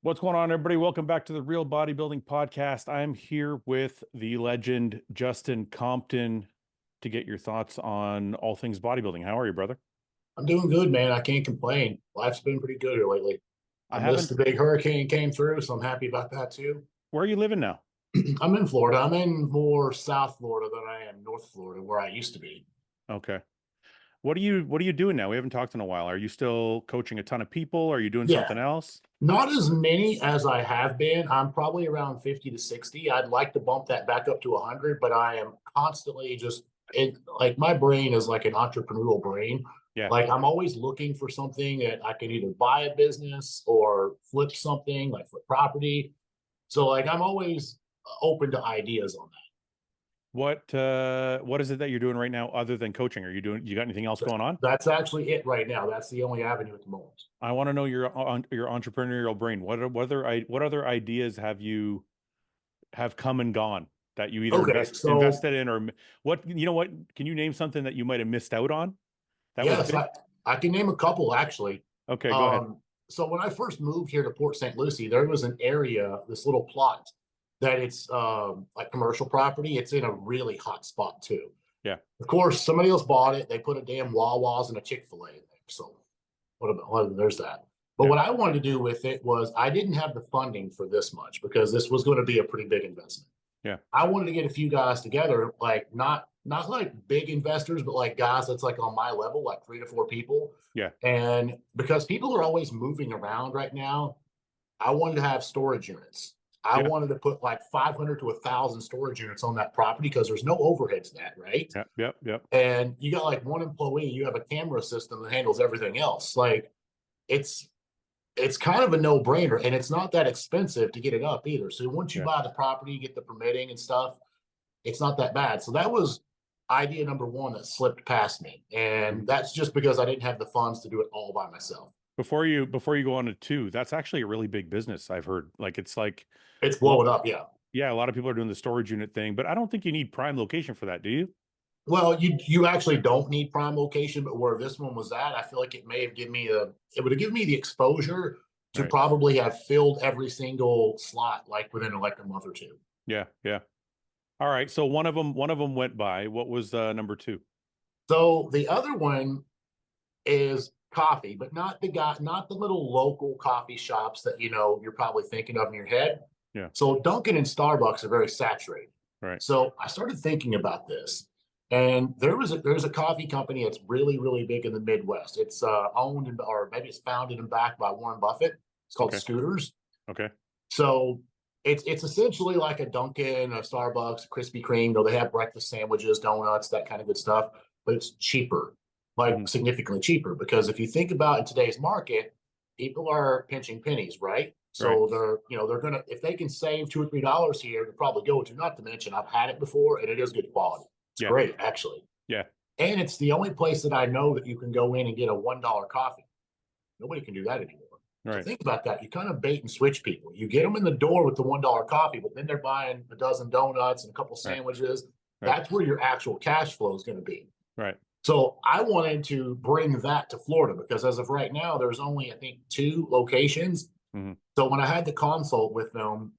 What's going on, everybody? Welcome back to the Real Bodybuilding Podcast. I'm here with the legend Justin Compton to get your thoughts on all things bodybuilding. How are you, brother? I'm doing good, man. I can't complain. Life's been pretty good here lately. I I missed haven't. the big hurricane came through, so I'm happy about that too. Where are you living now? I'm in Florida. I'm in more South Florida than I am North Florida, where I used to be. Okay. What are you doing now? We haven't talked in a while. Are you still coaching a ton of people? Are you doing Yeah, something else? not as many as I have been. I'm probably around 50 to 60. I'd like to bump that back up to 100, but I am constantly like my brain is like an entrepreneurial brain. Yeah. Like I'm always looking for something that I can either buy a business or flip something, like flip property. So like I'm always open to ideas on What is it that you're doing right now other than coaching? You got anything else that. going on? That's actually it right now. That's the only avenue at the moment. I want to know your entrepreneurial brain. What other ideas have come and gone that you either Okay, so invested in or what can you name something that you might have missed out on that was yes, big? I can name a couple actually. Okay, go ahead. So when I first moved here to Port St. Lucie, there was an area, this little plot that it's like commercial property. It's in a really hot spot too. Yeah. Of course, somebody else bought it. They put a damn Wawa's and a Chick-fil-A in there. So there's that. But Yeah. what I wanted to do with it was I didn't have the funding for this much because this was going to be a pretty big investment. Yeah. I wanted to get a few guys together, like not like big investors, but like guys that's like on my level, like 3 to 4 people. Yeah. And because people are always moving around right now, I wanted to have storage units. I Yeah. wanted to put like 500 to 1,000 storage units on that property because there's no overhead to that, right? Yeah. Yep. Yep. And you got like one employee, you have a camera system that handles everything else. Like it's it's kind of a no-brainer, and it's not that expensive to get it up either. So once you Yeah. buy the property, get the permitting and stuff, it's not that bad. So that was idea number one that slipped past me, and that's just because I didn't have the funds to do it all by myself. Before you go on to two, that's actually a really big business, I've heard. Like it's like It's a lot, blowing up, yeah. yeah, a lot of people are doing the storage unit thing, but I don't think you need prime location for that, do you? Well, you actually don't need prime location, but where this one was at, I feel like it would have given me the exposure to Right. probably have filled every single slot like within like a month or two. Yeah. Yeah. All right. So one of them went by. What was number two? So the other one is coffee, but not the little local coffee shops that you're probably thinking of in your head. Yeah. So Dunkin' and Starbucks are very saturated. Right. So I started thinking about this, and there's a coffee company that's really really big in the Midwest. It's or maybe it's founded and backed by Warren Buffett. It's called Okay. Scooters. Okay. So it's essentially like a Dunkin', a Starbucks, a Krispy Kreme. They have breakfast sandwiches, donuts, that kind of good stuff, but it's cheaper, Hmm. like significantly cheaper. Because if you think about in today's market, people are pinching pennies, right? Right. So they're gonna, if they can save $2 or $3 here, they're probably go to. Not to mention, I've had it before, and it is good quality. It's Yeah. great, actually, Yeah. and it's the only place that I know that you can go in and get a $1 coffee. Nobody can do that anymore. So Right. think about that. You kind of bait and switch people. You get them in the door with the $1 coffee, but then they're buying a dozen donuts and a couple Right. sandwiches. Right. That's where your actual cash flow is going to be. Right. So I wanted to bring that to Florida because as of right now, there's only, I think, 2 locations. Hmm. So when I had the consult with them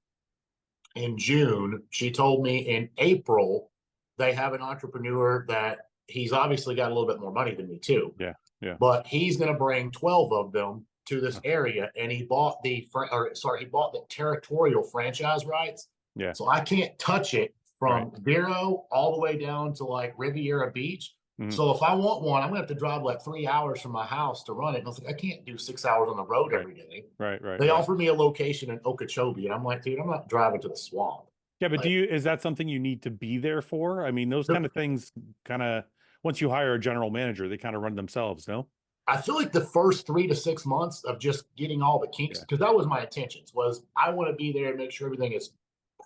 in June, she told me in April, they have an entrepreneur that he's obviously got a little bit more money than me too, Yeah. Yeah. but he's going to bring 12 of them to this Uh, area, and he bought he bought the territorial franchise rights. Yeah. So I can't touch it Right. from Vero all the way down to like Riviera Beach. Hmm. So if I want one, I'm gonna have to drive like 3 hours from my house to run it. And I was like, I can't do 6 hours on the road Right. every day. Right. Right. They Right. offered me a location in Okeechobee, and I'm like, dude, I'm not driving to the swamp. Yeah, but Like, is that something you need to be there for? I mean, those kind of things kind of, once you hire a general manager, they kind of run themselves, no? I feel like the first 3 to 6 months of just getting all the kinks, Yeah. because that was my intentions, was I want to be there and make sure everything is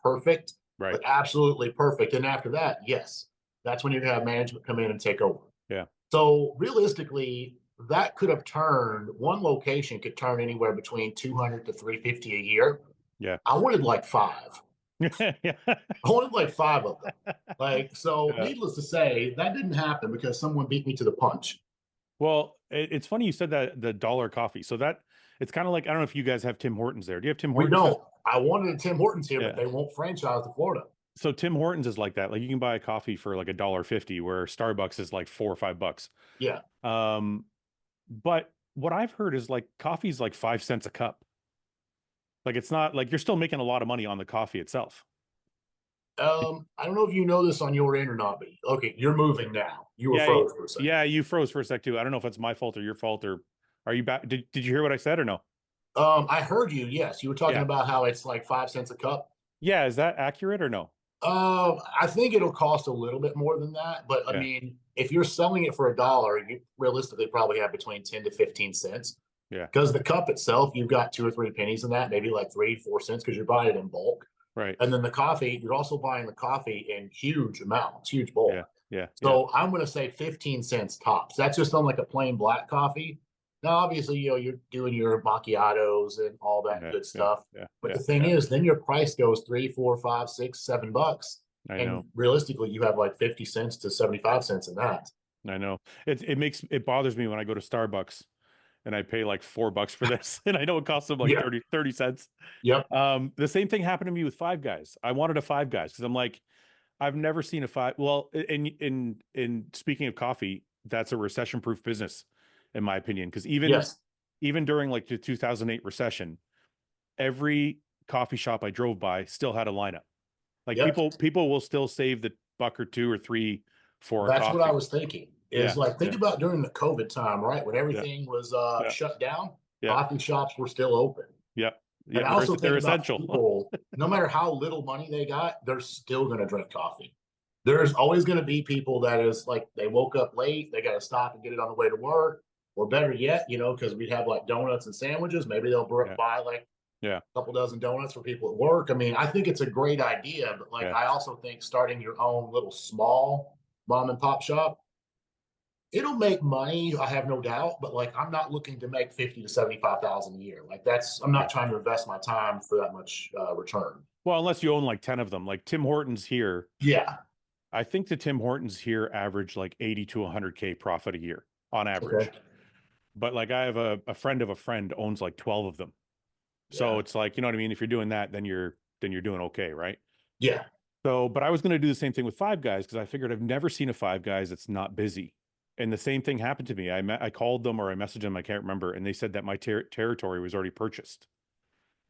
perfect, Right. but absolutely perfect. And after that, yes, that's when you're gonna have management come in and take over. Yeah. So realistically, that could have turned one location could turn anywhere between 200 to 350 a year. Yeah. I wanted like five. Yeah. I wanted like five of them. Like, so Yeah. needless to say, that didn't happen because someone beat me to the punch. Well, it's funny you said that the dollar coffee. So that it's kind of like, I don't know if you guys have Tim Hortons there. Do you have Tim We Hortons there? don't. I wanted a Tim Hortons here, but Yeah. they won't franchise to Florida. So Tim Hortons is like that. Like you can buy a coffee for like $1.50, where Starbucks is like $4 or $5. Yeah. Um, but what I've heard is like coffee's like 5 cents a cup. Like it's not like you're still making a lot of money on the coffee itself. I don't know if you know this on your end or not, but okay, you're moving now. You were Yeah, froze for a second. yeah, you froze for a sec too. I don't know if it's my fault or your fault, or are you back? Did you hear what I said or no? I heard you. Yes, you were talking Yeah. about how it's like 5 cents a cup. Yeah, is that accurate or no? I think it'll cost a little bit more than that, but I Yeah. mean, if you're selling it for $1, you realistically probably have between 10 to 15 cents. Yeah. Because the cup itself, you've got 2 or 3 pennies in that, maybe like 3, 4 cents because you're buying it in bulk. Right. And then the coffee, you're also buying the coffee in huge amounts, huge bulk. Yeah. Yeah. Yeah. So I'm going to say 15 cents tops. That's just on like a plain black coffee. Now, obviously, you're doing your macchiatos and all that Yeah. good Yeah. stuff. Yeah. But Yeah. the thing Yeah. is, then your price goes 3, 4, 5, 6, $7. I And know. realistically, you have like 50 cents to 75 cents in that. I know. It bothers me when I go to Starbucks and I pay like $4 for this, and I know it costs them like Yeah. 30 cents. Yep. The same thing happened to me with Five Guys. I wanted a Five Guys because I'm like, I've never seen a five. Well, in speaking of coffee, that's a recession-proof business, in my opinion. Because Yes. even during like the 2008 recession, every coffee shop I drove by still had a lineup. Like Yep. people will still save the buck or two or three for a That's what I coffee. was thinking. Yeah, Is like think yeah, about during the COVID time, right? When yeah, everything was yeah, shut down, yeah, coffee shops were still open. yeah, And yeah. I also They're think about essential. people, no matter how little money they got, they're still going to drink coffee. There's always going to be people that is like they woke up late, they got to stop and get it on the way to work, or better yet, because we'd have like donuts and sandwiches. Maybe they'll Yeah, buy like yeah, a couple dozen donuts for people at work. I mean, I think it's a great idea, but like yeah. I also think starting your own little small mom and pop shop, it'll make money. I have no doubt, but like I'm not looking to make 50 to 75,000 a year. Like I'm Yeah. not trying to invest my time for that much return. Well, unless you own like 10 of them, like Tim Hortons here. Yeah. I think the Tim Hortons here average like 80 to 100K profit a year on Okay. average. But like I have a friend of a friend owns like 12 of them. So Yeah. it's like, you know what I mean? If you're doing that, then you're doing okay, right? Yeah. So, but I was going to do the same thing with Five Guys because I figured I've never seen a Five Guys that's not busy. And the same thing happened to me. I called them or I messaged them, I can't remember, and they said that my territory was already purchased.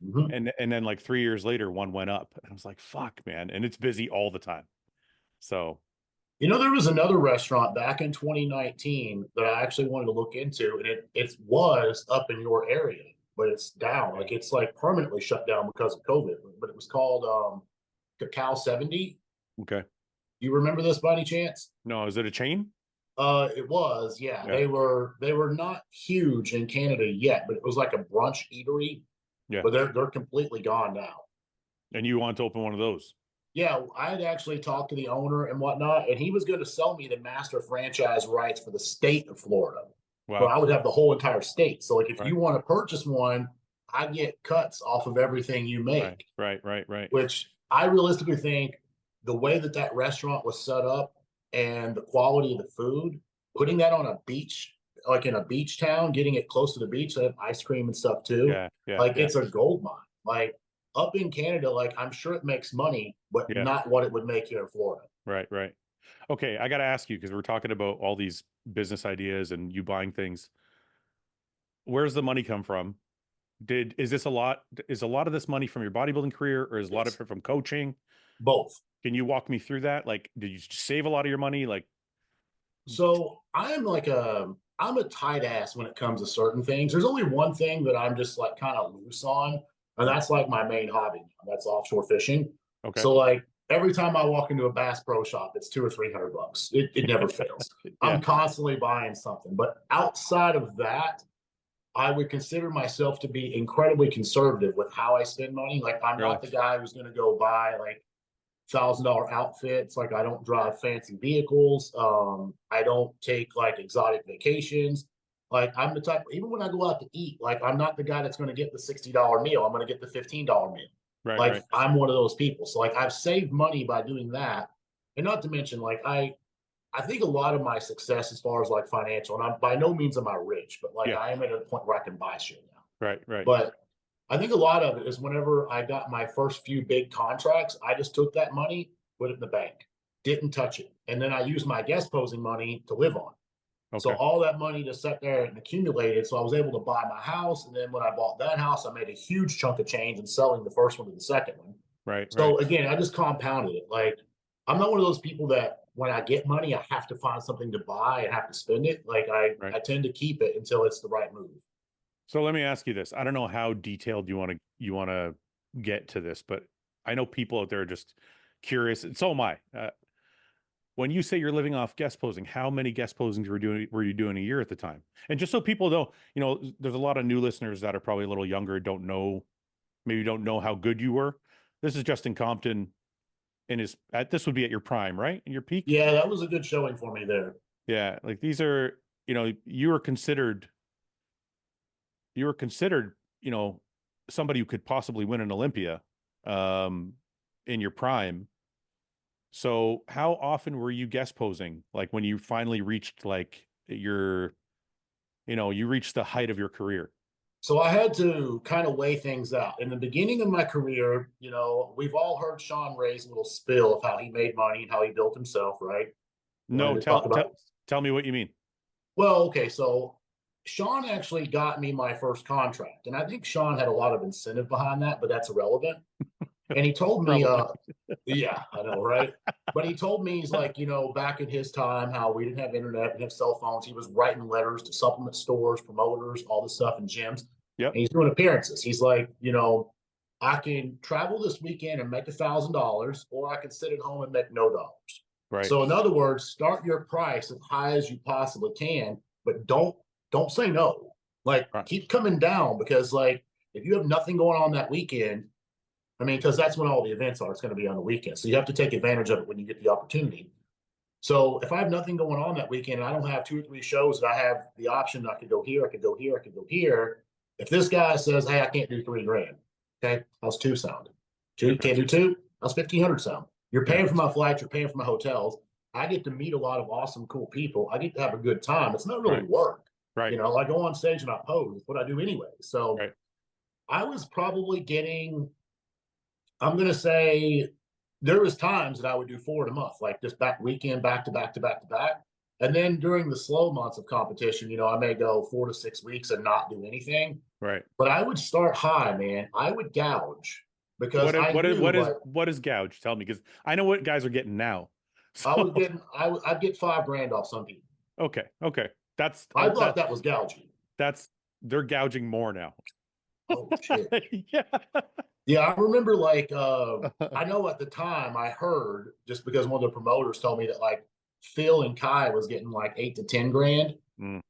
Mhm. And then like 3 years later, one went up, and I was like, "Fuck, man!" And it's busy all the time. So There was another restaurant back in 2019 that I actually wanted to look into, and it was up in your area, but it's down. okay, Like it's like permanently shut down because of COVID. But it was called Cacao 70. okay. You remember this by any chance? No, is it a chain? It was, yeah. Yeah, They were not huge in Canada yet, but it was like a brunch eatery, yeah. but they're completely gone now. And you want to open one of those? Yeah, I had actually talked to the owner and whatnot, and he was going to sell me the master franchise rights for the state of Florida. But Wow. I would have the whole entire state. So, like, if Right, you want to purchase one, I get cuts off of everything you right, make, right, right, right. which I realistically think the way that that restaurant was set up and the quality of the food, putting that on a beach, like in a beach town, getting it close to the beach, they have ice cream and stuff too. Yeah, yeah, Like, yeah, it's a gold mine. Like, up in Canada, like I'm sure it makes money, but yeah. not what it would make here in Florida. Right, right. Okay, I got to ask you because we're talking about all these business ideas and you buying things. Where's the money come from? Is a lot of this money from your bodybuilding career, or is a lot of Yes, it from coaching? both. Can you walk me through that? Like, did you save a lot of your money? Like, So I'm a tight ass when it comes to certain things. There's only one thing that I'm just like kind of loose on, and that's like my main hobby. That's offshore fishing. okay. So like every time I walk into a Bass Pro Shop, it's 200 or 300 bucks. It never fails. Yeah, I'm constantly buying something. But outside of that, I would consider myself to be incredibly conservative with how I spend money. Like I'm really. not the guy who's going to go buy like $1,000 outfits. Like I don't drive fancy vehicles. I don't take like exotic vacations. Like I'm the type, even when I go out to eat, like I'm not the guy that's going to get the $60 meal. I'm going to get the $15 meal. Right, Like right. I'm one of those people. So like I've saved money by doing that. And not to mention, like I think a lot of my success as far as like financial, and I'm by no means am I rich, but like Yeah. I am at a point where I can buy shit now. Right. Right. But I think a lot of it is whenever I got my first few big contracts, I just took that money, put it in the bank, didn't touch it. And then I used my guest posing money to live on. So Okay. all that money just sat there and accumulated. So I was able to buy my house. And then when I bought that house, I made a huge chunk of change in selling the first one to the second one. Right. Right. So again, I just compounded it. Like I'm not one of those people that when I get money, I have to find something to buy and have to spend it. Like Right. I tend to keep it until it's the right move. So let me ask you this. I don't know how detailed you want to get to this, but I know people out there are just curious, and so am I. When you say you're living off guest posing, how many guest posings were you doing a year at the time? And just so people know, there's a lot of new listeners that are probably a little younger, maybe don't know how good you were. This is Justin Compton this would be at your prime, right? In your peak? Yeah, that was a good showing for me there. Yeah, like these are, you were considered, somebody who could possibly win an Olympia um in your prime. So how often were you guest posing? Like when you finally reached like you reached the height of your career? So I had to kind of weigh things out. In the beginning of my career, we've all heard Sean Ray's little spill of how he made money and how he built himself, right? No, To talk about. tell me what you mean. Well, okay, so Sean actually got me my first contract, and I think Sean had a lot of incentive behind that, but that's irrelevant. And he told me, Probably. yeah, I know, right? But he told me he's like, back in his time, how we didn't have internet, we didn't have cell phones. He was writing letters to supplement stores, promoters, all this stuff in gyms. Yep. And he's doing appearances. He's like, I can travel this weekend and make $1,000, or I can sit at home and make no dollars. Right. So in other words, start your price as high as you possibly can, but don't say no. Like Right. keep coming down because like if you have nothing going on that weekend, I mean, because that's when all the events are. It's going to be on the weekend. So you have to take advantage of it when you get the opportunity. So if I have nothing going on that weekend and I don't have 2 or 3 shows that I have the option, I could go here, I could go here, I could go here. If this guy says, hey, I can't do 3 grand, okay, how's two sound? Two, Okay. can't do two? How's 1,500 sound? You're paying Yeah. for my flights, you're paying for my hotels. I get to meet a lot of awesome, cool people. I get to have a good time. It's not really Right. work. Right. I go on stage and I pose. It's what I do anyway. So Right. I was probably getting, I'm going to say there was times that I would do 4 in a month, like just back weekend, back to back to back to back. And then during the slow months of competition, I may go 4 to 6 weeks and not do anything. Right. But I would start high, man. I would gouge because I knew like what is gouge? Tell me, because I know what guys are getting now. So I'd get 5 grand off some people. okay. That's I thought that was gouging. they're gouging more now. Oh shit. Yeah. Yeah, I remember like I know at the time I heard just because one of the promoters told me that like Phil and Kai was getting like 8 to 10 grand. Mm.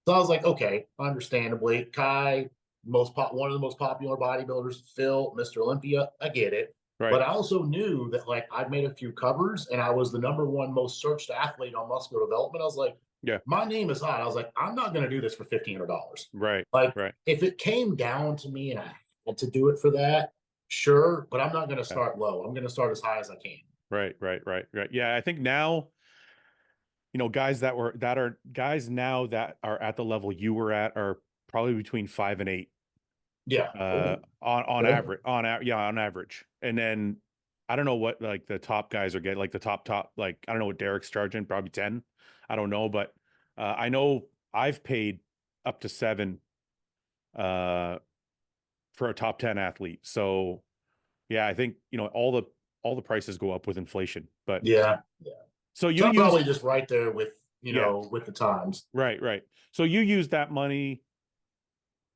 So I was like, okay, understandably, Kai, one of the most popular bodybuilders, Phil, Mr. Olympia, I get it. Right. But I also knew that like I'd made a few covers and I was the number 1 most searched athlete on muscular development. I was like, Yeah. my name is hot. I was like, I'm not going to do this for $1,500. Right. Like, Right. if it came down to me and I had to do it for that, sure, but I'm not going to Yeah. start low. I'm going to start as high as I can. Right. Yeah, I think now, guys guys now that are at the level you were at are probably between 5 and 8. Yeah. On Okay. average, on average. And then I don't know what like the top guys are getting, like the top, like I don't know what Derek's charging, probably 10. I don't know, but I know I've paid up to 7 for a top 10 athlete. So yeah, I think all the prices go up with inflation. But Yeah. so So you I'm use probably just right there with, yeah, with the times. right. So you use that money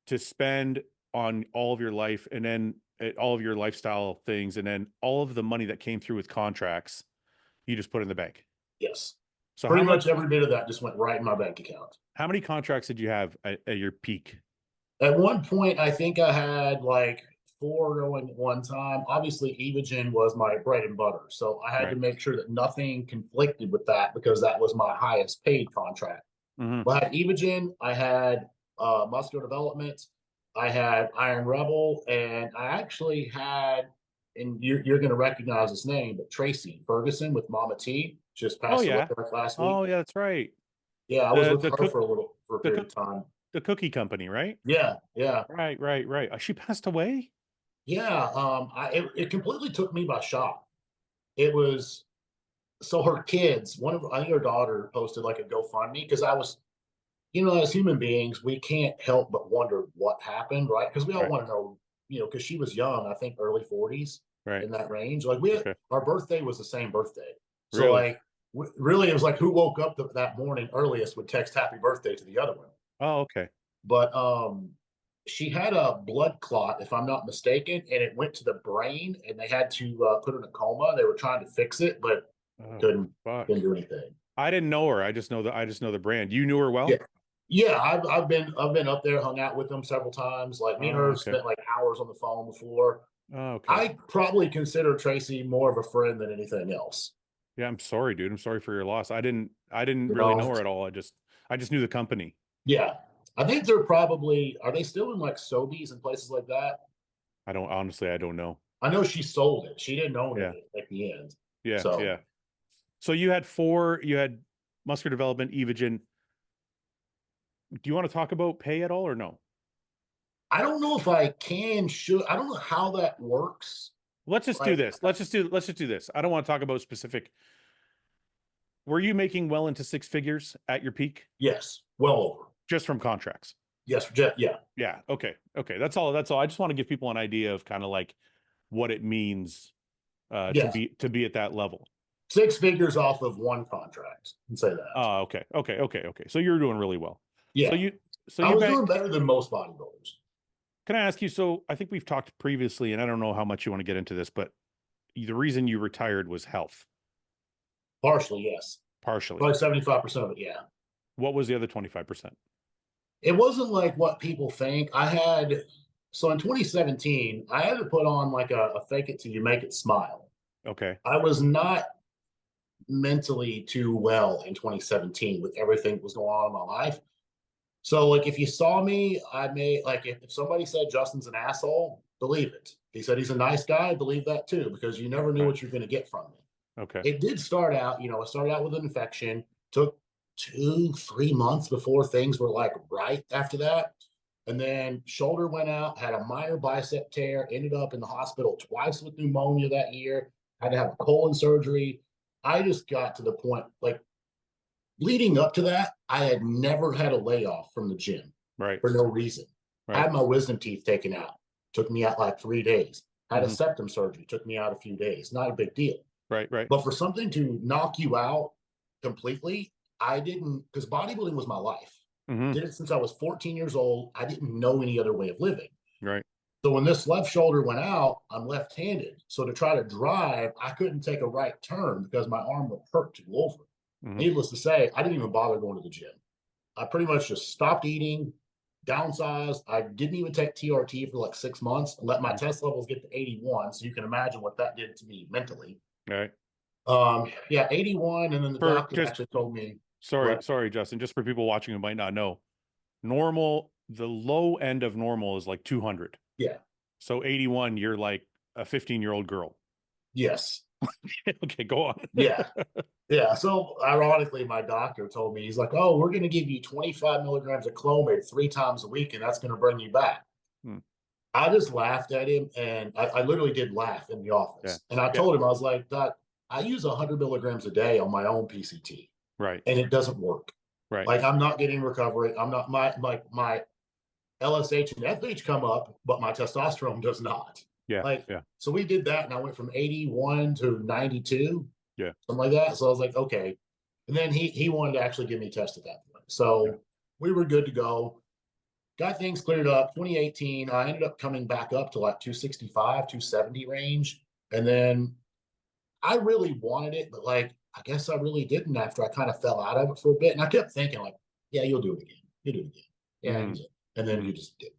to spend on all of your life, and then all of your lifestyle things, and then all of the money that came through with contracts, you just put in the bank. Yes. So Pretty much every bit of that just went right in my bank account. how many contracts did you have at your peak? At one point, I think I had like 4 going at one time. Obviously, Evogen was my bread and butter. So I had to Right. make sure that nothing conflicted with that because that was my highest paid contract. Mm-hmm. But I had Evogen, I had muscular development, I had Iron Rebel, and I actually had and you're going to recognize his name, but Tracy Ferguson with Mama T just Oh passed away yeah. like last week. Oh yeah, that's right. Yeah, I was The with the her cook for a the period cook of time. the cookie company, right? Yeah, yeah, Right, right, right. She passed away? yeah. It completely took me by shock. It was so her kids. I think her daughter posted like a GoFundMe because I was, as human beings, we can't help but wonder what happened, right? Because we all Right, want to know, because she was young, I think early 40s right. in that range. Like Okay. our birthday was the same birthday. So Really? like, really, it was like who woke up that morning earliest would text happy birthday to the other one. Oh, okay. But she had a blood clot, if I'm not mistaken, and it went to the brain, and they had to put her in a coma. They were trying to fix it, but Oh, couldn't fuck. couldn't do anything. I didn't know her. I just know the brand. You knew her Yeah, well? yeah. I've been up there, hung out with them several times. Like me and Oh, her okay. spent like hours on the phone before. Oh, okay. I probably consider Tracy more of a friend than anything else. Yeah, I'm sorry, dude. I'm sorry for your loss. I didn't You really know, know her at all. I just knew the company. yeah. I think they're probably are they still in like Sobeys and places like that? I don't honestly, I don't know. I know she sold it. She didn't own Yeah. it at the end. Yeah, So yeah. So you had muscular development, Evogen. Do you want to talk about pay at all or no? I don't know if I should. I don't know how that works. Let's just do Like, this. Let's just do this. I don't want to talk about specific. Were you making well into six figures at your peak yes, well over. just from contracts? Yes, yeah, Yeah. Okay. Okay. That's all. I just want to give people an idea of kind of like what it means to yes. be at that level. 6 figures off of one contract. And say that. Oh, okay. Okay. Okay. Okay. So you're doing really well. So Yeah, you so I you was bank doing better than most bodybuilders. Can I ask you, so I think we've talked previously, and I don't know how much you want to get into this, but the reason you retired was health, Partially, yes. partially. Probably 75% of it. Yeah. What was the other 25%? It wasn't like what people think. So in 2017, I had to put on like a fake it till you make it smile. Okay. I was not mentally too well in 2017 with everything that was going on in my life. So, like, if you saw me, I may like if somebody said Justin's an asshole, believe it. He said he's a nice guy, believe that too, because you never knew Right. what you're going to get from me. Okay. It did start out, it started out with an infection, took 2, 3 months before things were like right after that. And then shoulder went out, had a minor bicep tear, ended up in the hospital twice with pneumonia that year, had to have a colon surgery. I just got to the point, like, leading up to that, I had never had a layoff from the gym Right. for no reason. Right. Had my wisdom teeth taken out, took me out like 3 days. Had a Hmm. septum surgery, took me out a few days. Not a big deal. Right. Right. But for something to knock you out completely, I didn't, because bodybuilding was my life. Hmm. Did it since I was 14 years old. I didn't know any other way of living. Right. So when this left shoulder went out, I'm left-handed. So to try to drive, I couldn't take a right turn because my arm would hurt to go over. Hmm. Needless to say, I didn't even bother going to the gym. I pretty much just stopped eating, downsized. I didn't even take TRT for like 6 months and let my test levels get to 81. So you can imagine what that did to me mentally. Right. Yeah, 81. And then the For doctor just actually told me, sorry, what? sorry, Justin, just for people watching who might not know, normal, the low end of normal is like 200. Yeah, So 81, you're like a 15-year-old girl. yes. Okay, go on. Yeah. Yeah. So ironically, my doctor told me, he's like, oh, we're going to give you 25 milligrams of Clomid 3 times a week, and that's going to bring you back. Hmm. I just laughed at him, and I literally did laugh in the Yeah. office. And I Yeah. told him, I was like, Doc, I use 100 milligrams a day on my own PCT, Right. and it doesn't work. Right. Like, I'm not getting recovery. I'm not, my LSH and FH come up, but my testosterone does not. Yeah. Like, Yeah. so we did that, and I went from 81 to 92, Yeah. something like that. So I was like, okay. And then he wanted to actually give me a test at that point. Yeah. So we were good to go. Got things cleared up. 2018, I ended up coming back up to like 265, 270 range. And then I really wanted it, but like, I guess I really didn't after I kind of fell out of it for a bit. And I kept thinking, like, yeah, you'll do it again. You'll do it again. Yeah. Mm. And then Mm. you just did.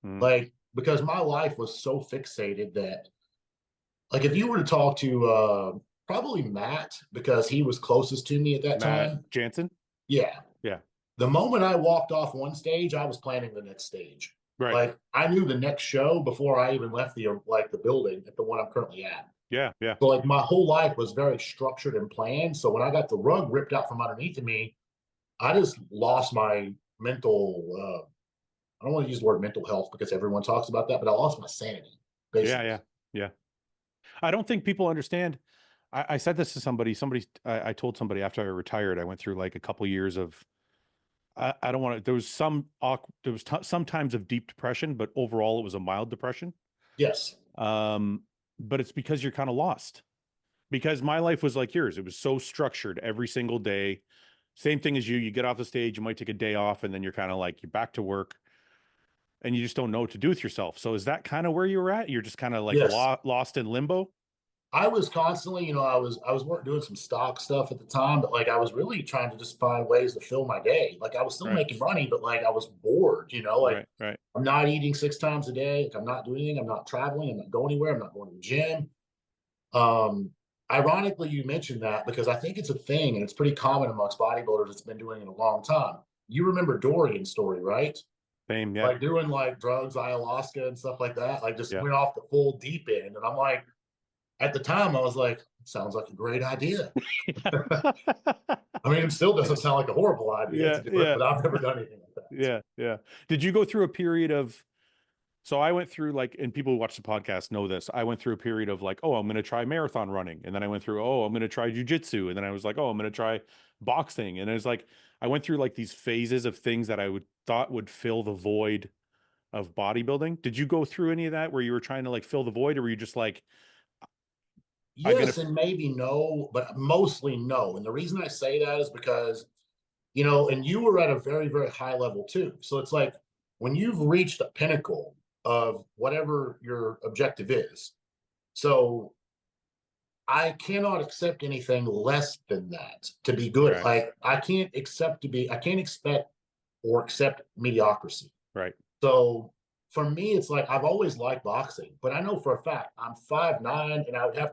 Mm. Like, because my life was so fixated that, like, if you were to talk to probably Matt, because he was closest to me at that Matt time. Jansen? Yeah. Yeah. The moment I walked off one stage, I was planning the next stage. Right. Like I knew the next show before I even left the building at the one I'm currently at. Yeah. Yeah. So like my whole life was very structured and planned. So when I got the rug ripped out from underneath of me, I just lost my mental. I don't want to use the word mental health because everyone talks about that, but I lost my sanity Yeah. basically. Yeah. Yeah. I don't think people understand. I said this to somebody. I told somebody after I retired, I went through like a couple years of, I don't want to, there was some times of deep depression, but overall it was a mild depression. Yes. But it's because you're kind of lost, because my life was like yours. It was so structured every single day. Same thing as you get off the stage, you might take a day off and then you're kind of like, you're back to work and you just don't know what to do with yourself. So is that kind of where you were at? You're just kind of like Yes. lost in limbo. I was constantly, I was doing some stock stuff at the time, but like I was really trying to just find ways to fill my day. Like I was still Right. making money, but like I was bored, like Right. Right. I'm not eating 6 times a day. Like I'm not doing anything. I'm not traveling. I'm not going anywhere. I'm not going to the gym. Um, Ironically, you mentioned that because I think it's a thing and it's pretty common amongst bodybuilders. It's been doing it a long time. You remember Dorian's story, right? Same. Yeah. Like doing like drugs, ayahuasca, and stuff like that. Like just Yeah. went off the full deep end. And I'm like, at the time, I was like, sounds like a great idea. I mean, it still doesn't sound like a horrible idea Yeah. to do it, Yeah. but I've never done anything like that. Yeah. Yeah. Did you go through a period of, so I went through like, and people who watch the podcast know this. I went through a period of like, oh, I'm going to try marathon running. And then I went through, oh, I'm going to try jujitsu. And then I was like, oh, I'm going to try boxing. And it was like, I went through like these phases of things that I would thought would fill the void of bodybuilding. Did you go through any of that where you were trying to like fill the void, or were you just like, I'm going to, Yes, and maybe no, but mostly no. And the reason I say that is because, and you were at a very, very high level too. So it's like when you've reached a pinnacle of whatever your objective is. So I cannot accept anything less than that to be good. okay. Like I can't expect or accept mediocrity. Right. So for me, it's like I've always liked boxing, but I know for a fact I'm 5'9", and I'd have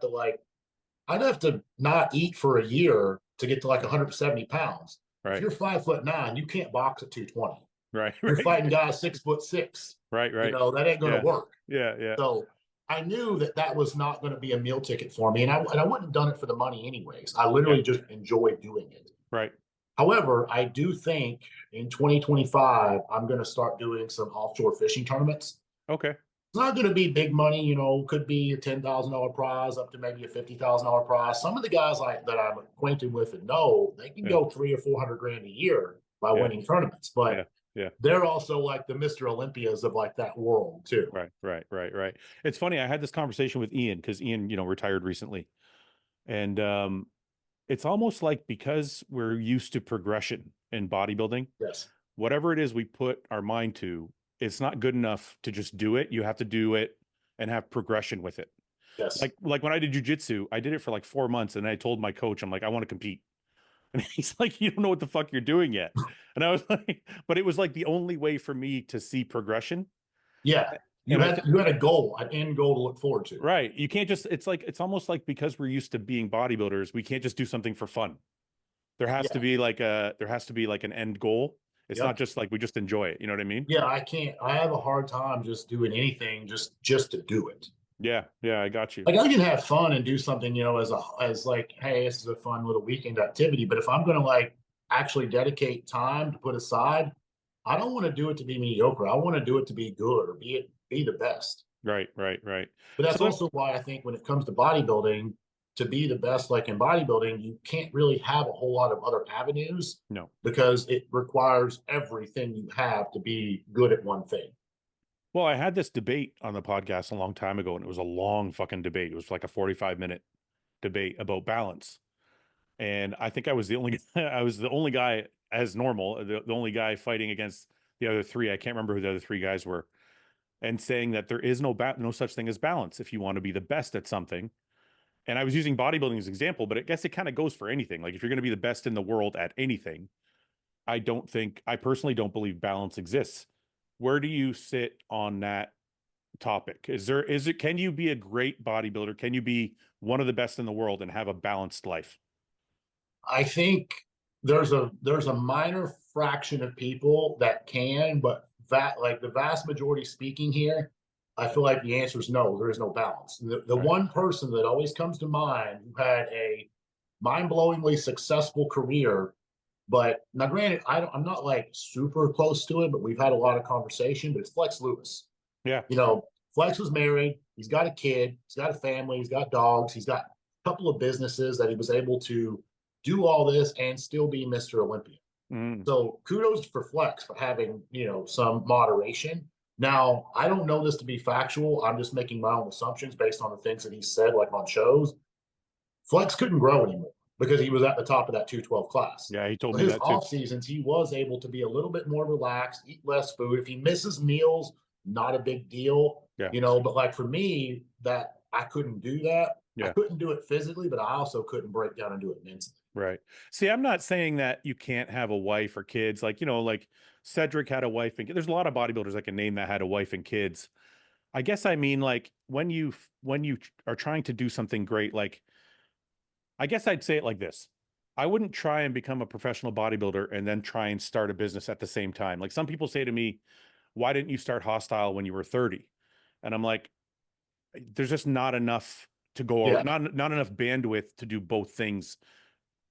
to not eat for a year to get to like 170 pounds. If Right. you're 5'9", you can't box at 220. Right. You're Right. fighting guys 6'6". Right. Right. That ain't going to Yeah. work. Yeah. Yeah. So I knew that that was not going to be a meal ticket for me, and I wouldn't have done it for the money anyways. I Yeah. literally just enjoyed doing it. Right. However, I do think in 2025 I'm going to start doing some offshore fishing tournaments. Okay. It's not going to be big money, could be a $10,000 prize up to maybe a $50,000 prize. Some of the guys that I'm acquainted with and know, they can Yeah. go 300 or 400 grand a year by Yeah. winning tournaments, but Yeah. Yeah. they're also like the Mr. Olympias of like that world too. Right. Right. Right. Right. It's funny. I had this conversation with Ian because Ian, retired recently. And it's almost like because we're used to progression in bodybuilding, Yes. whatever it is we put our mind to, it's not good enough to just do it. You have to do it and have progression with it. Yes. Like when I did jujitsu, I did it for like 4 months and I told my coach, I'm like, I want to compete. And he's like, you don't know what the fuck you're doing yet. And I was like, but it was like the only way for me to see progression. Yeah. And You had a goal, an end goal to look forward to. right. You can't just, it's almost like because we're used to being bodybuilders, we can't just do something for fun. There has to Yeah. be like an end goal. It's not Yep. just like we just enjoy it. You know what I mean? Yeah, I have a hard time just doing anything just to do it. Yeah. Yeah. I got you. Like I can have fun and do something, as like, hey, this is a fun little weekend activity. But if I'm gonna like actually dedicate time to put aside, I don't want to do it to be mediocre. I want to do it to be good or be the best. Right. Right. Right. But So that's also why I think when it comes to bodybuilding, to be the best, like in bodybuilding, you can't really have a whole lot of other avenues no. because it requires everything you have to be good at one thing. Well, I had this debate on the podcast a long time ago, and it was a long fucking debate. It was like a 45-minute debate about balance. And I think I was the only I was the only guy as normal, the only guy fighting against the other three. I can't remember who the other three guys were, and saying that there is no such thing as balance if you want to be the best at something. And I was using bodybuilding as an example, but I guess it kind of goes for anything. Like if you're going to be the best in the world at anything, I personally don't believe balance exists. Where do you sit on that topic? Can you be a great bodybuilder? Can you be one of the best in the world and have a balanced life? I think there's a minor fraction of people that can, but like the vast majority speaking here, I feel like the answer is no. There is no balance. The Right. one person that always comes to mind who had a mind-blowingly successful career, but now granted, I'm not like super close to it, but we've had a lot of conversation. But it's Flex Lewis. Yeah. You know, Flex was married. He's got a kid. He's got a family. He's got dogs. He's got a couple of businesses that he was able to do all this and still be Mr. Olympia. Mm. So kudos for Flex for having, some moderation. Now, I don't know this to be factual. I'm just making my own assumptions based on the things that he said, like on shows. Flex couldn't grow anymore because he was at the top of that 212 class. Yeah. He told So me his that too. off seasons, he was able to be a little bit more relaxed, eat less food. If he misses meals, not a big deal, Yeah. But like for me, that I couldn't do that. I Yeah. couldn't do it physically, but I also couldn't break down and do it mentally. Right. See, I'm not saying that you can't have a wife or kids. Like, like Cedric had a wife and there's a lot of bodybuilders I can name that had a wife and kids. I guess I mean like when you are trying to do something great, like I guess I'd say it like this. I wouldn't try and become a professional bodybuilder and then try and start a business at the same time. Like some people say to me, why didn't you start Hostile when you were 30? And I'm like, there's just not enough to go, Yeah. not enough bandwidth to do both things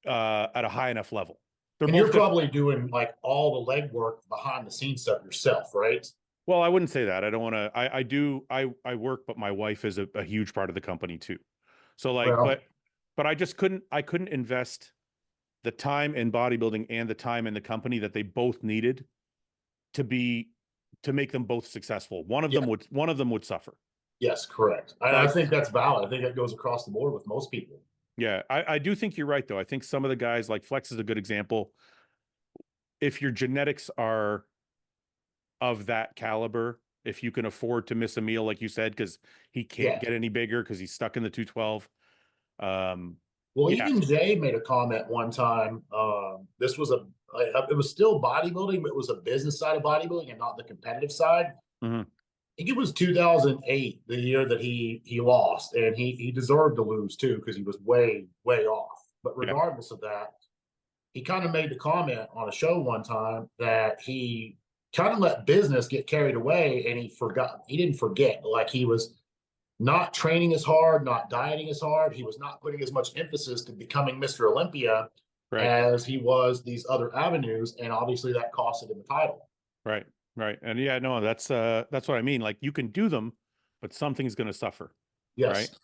at a high enough level. They're And both you're different. probably doing like all the legwork behind the scenes stuff yourself, right? Well, I wouldn't say that. I don't want to. I do. I work, but my wife is a huge part of the company too. So like, Well, but I just couldn't. I couldn't invest the time in bodybuilding and the time in the company that they both needed to be to make them both successful. yeah, One of them would suffer. yes, correct. I Like, think that's valid. I think that goes across the board with most people. yeah, I do think you're right though. I think some of the guys like Flex is a good example. If your genetics are of that caliber, if you can afford to miss a meal, like you said, because he can't Yeah. get any bigger because he's stuck in the 212. Well, Yeah. even Jay made a comment one time. This was it was still bodybuilding, but it was a business side of bodybuilding and not the competitive side. Hmm. I think it was 2008, the year that he lost, and he deserved to lose too because he was way off. But Yeah. regardless of that, he kind of made the comment on a show one time that he kind of let business get carried away and he didn't forget, like he was not training as hard, not dieting as hard. He was not putting as much emphasis to becoming Mr. Olympia Right. as he was these other avenues. And obviously that costed him the title. Right. Right. And yeah, no, that's what I mean. Like you can do them, but something's going to suffer. Right. Yes.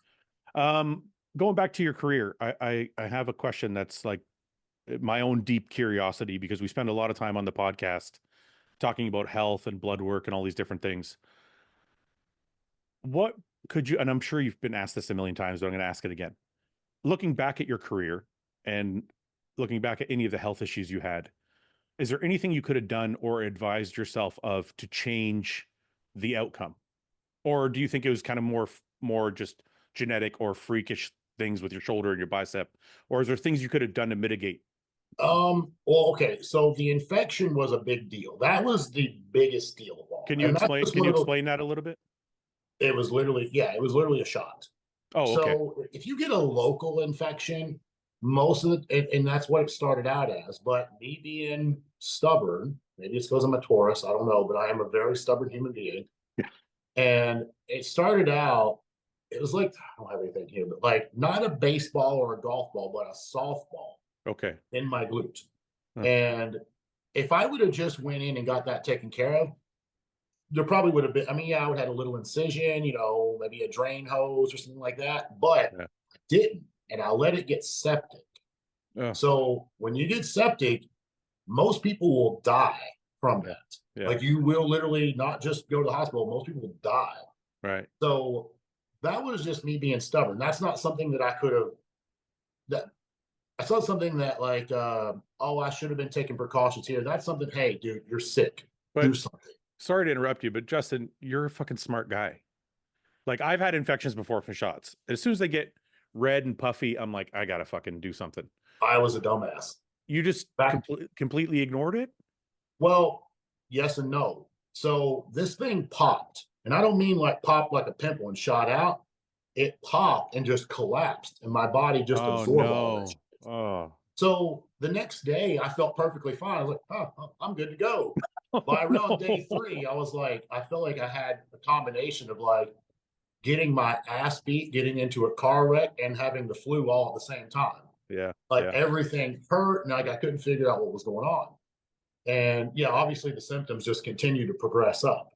Um, Going back to your career, I have a question that's like my own deep curiosity because we spend a lot of time on the podcast talking about health and blood work and all these different things. What could you, and I'm sure you've been asked this a million times, but I'm going to ask it again. Looking back at your career and looking back at any of the health issues you had, is there anything you could have done or advised yourself of to change the outcome? Or do you think it was kind of more just genetic or freakish things with your shoulder and your bicep? Or is there things you could have done to mitigate? Well, okay. So the infection was a big deal. That was the biggest deal of all. And that's just Can one you of those, explain that a little bit? it was literally, yeah, it was literally a shot. Oh, okay. So if you get a local infection, most of and that's what it started out as. But me being stubborn, maybe it's because I'm a Taurus, I don't know, but I am a very stubborn human being. Yeah. And it started out, it was like, I don't have anything here, but like not a baseball or a golf ball, but a softball Okay. in my glute. Huh. And if I would have just went in and got that taken care of, there probably would have been, I mean, yeah, I would have had a little incision, maybe a drain hose or something like that, but Yeah. I didn't. And I let it get septic. Oh, So when you get septic, most people will die from yeah. that. Yeah. Like you will literally not just go to the hospital, most people will die. Right. So that was just me being stubborn. That's not something that I could have, that I saw something that like, oh, I should have been taking precautions here. That's something, hey, dude, you're sick. Do But something. sorry to interrupt you, but Justin, you're a fucking smart guy. Like I've had infections before from shots. As soon as they get red and puffy, I'm like, I gotta fucking do something. I was a dumbass. You just Back completely ignored it? Well, yes and no. So this thing popped, and I don't mean like popped like a pimple and shot out. It popped and just collapsed, and my body just Oh absorbed all that no. shit. Oh. So the next day, I felt perfectly fine. I was like, oh, I'm good to go. By around day No. 3, I was like, I felt like I had a combination of like getting my ass beat, getting into a car wreck, and having the flu all at the same time. Yeah, Like yeah, everything hurt, and like I couldn't figure out what was going on. And yeah, obviously the symptoms just continue to progress up.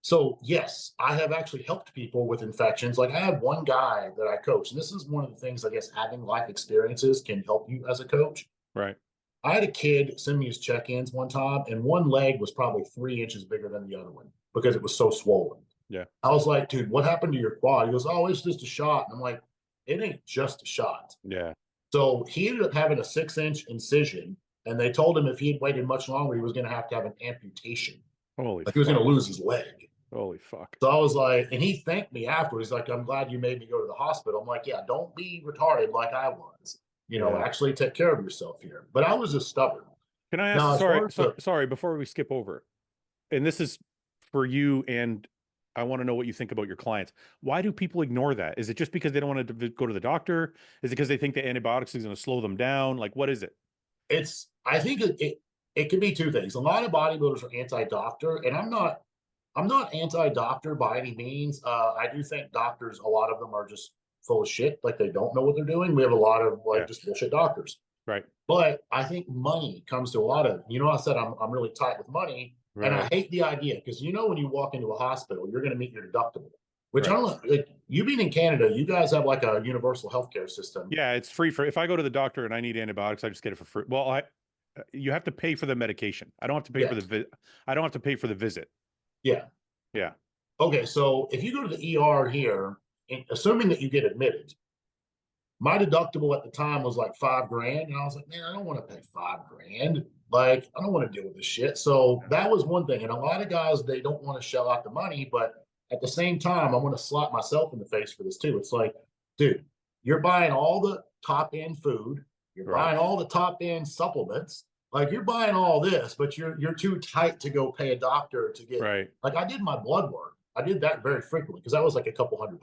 So yes, I have actually helped people with infections. Like I had one guy that I coach, and this is one of the things I guess having life experiences can help you as a coach. right. I had a kid send me his check-ins one time, and one leg was probably 3 inches bigger than the other one because it was so swollen. Yeah, I was like, dude, what happened to your quad? He goes, oh, it's just a shot. And I'm like, it ain't just a shot. yeah. So he ended up having a 6-inch incision, and they told him if he had waited much longer, he was going to have an amputation. Holy Like he was going fuck. to lose his leg. Holy fuck. So I was like, and he thanked me afterwards. He's like, I'm glad you made me go to the hospital. I'm like, yeah, don't be retarded like I was. Yeah. Actually take care of yourself here. But I was just stubborn. Can I ask, Now, as sorry, far as the, sorry, before we skip over, and this is for you, and I want to know what you think about your clients. Why do people ignore that? Is it just because they don't want to go to the doctor? Is it because they think the antibiotics is going to slow them down? Like, what is it? I think it could be two things. A lot of bodybuilders are anti-doctor, and I'm not anti-doctor by any means. I do think doctors, a lot of them are just full of shit, like they don't know what they're doing. We have a lot of like Yeah, just bullshit doctors. right, But I think money comes to a lot of, I said I'm really tight with money, and I right, hate the idea because when you walk into a hospital, you're going to meet your deductible. Which I right. don't know, like you being in Canada, you guys have like a universal healthcare system. Yeah, it's free for, if I go to the doctor and I need antibiotics, I just get it for free. Well, you have to pay for the medication. I don't have to pay for Yes. I don't have to pay for the visit. Yeah. Yeah, Okay. So if you go to the ER here, assuming that you get admitted, my deductible at the time was like 5 grand. And I was like, man, I don't want to pay 5 grand. Like, I don't want to deal with this shit. So that was one thing. And a lot of guys, they don't want to shell out the money. But at the same time, I want to slap myself in the face for this too. It's like, dude, you're buying all the top end food, you're right, buying all the top end supplements. Like you're buying all this, but you're too tight to go pay a doctor to get right, like I did my blood work. I did that very frequently because that was like a couple $100.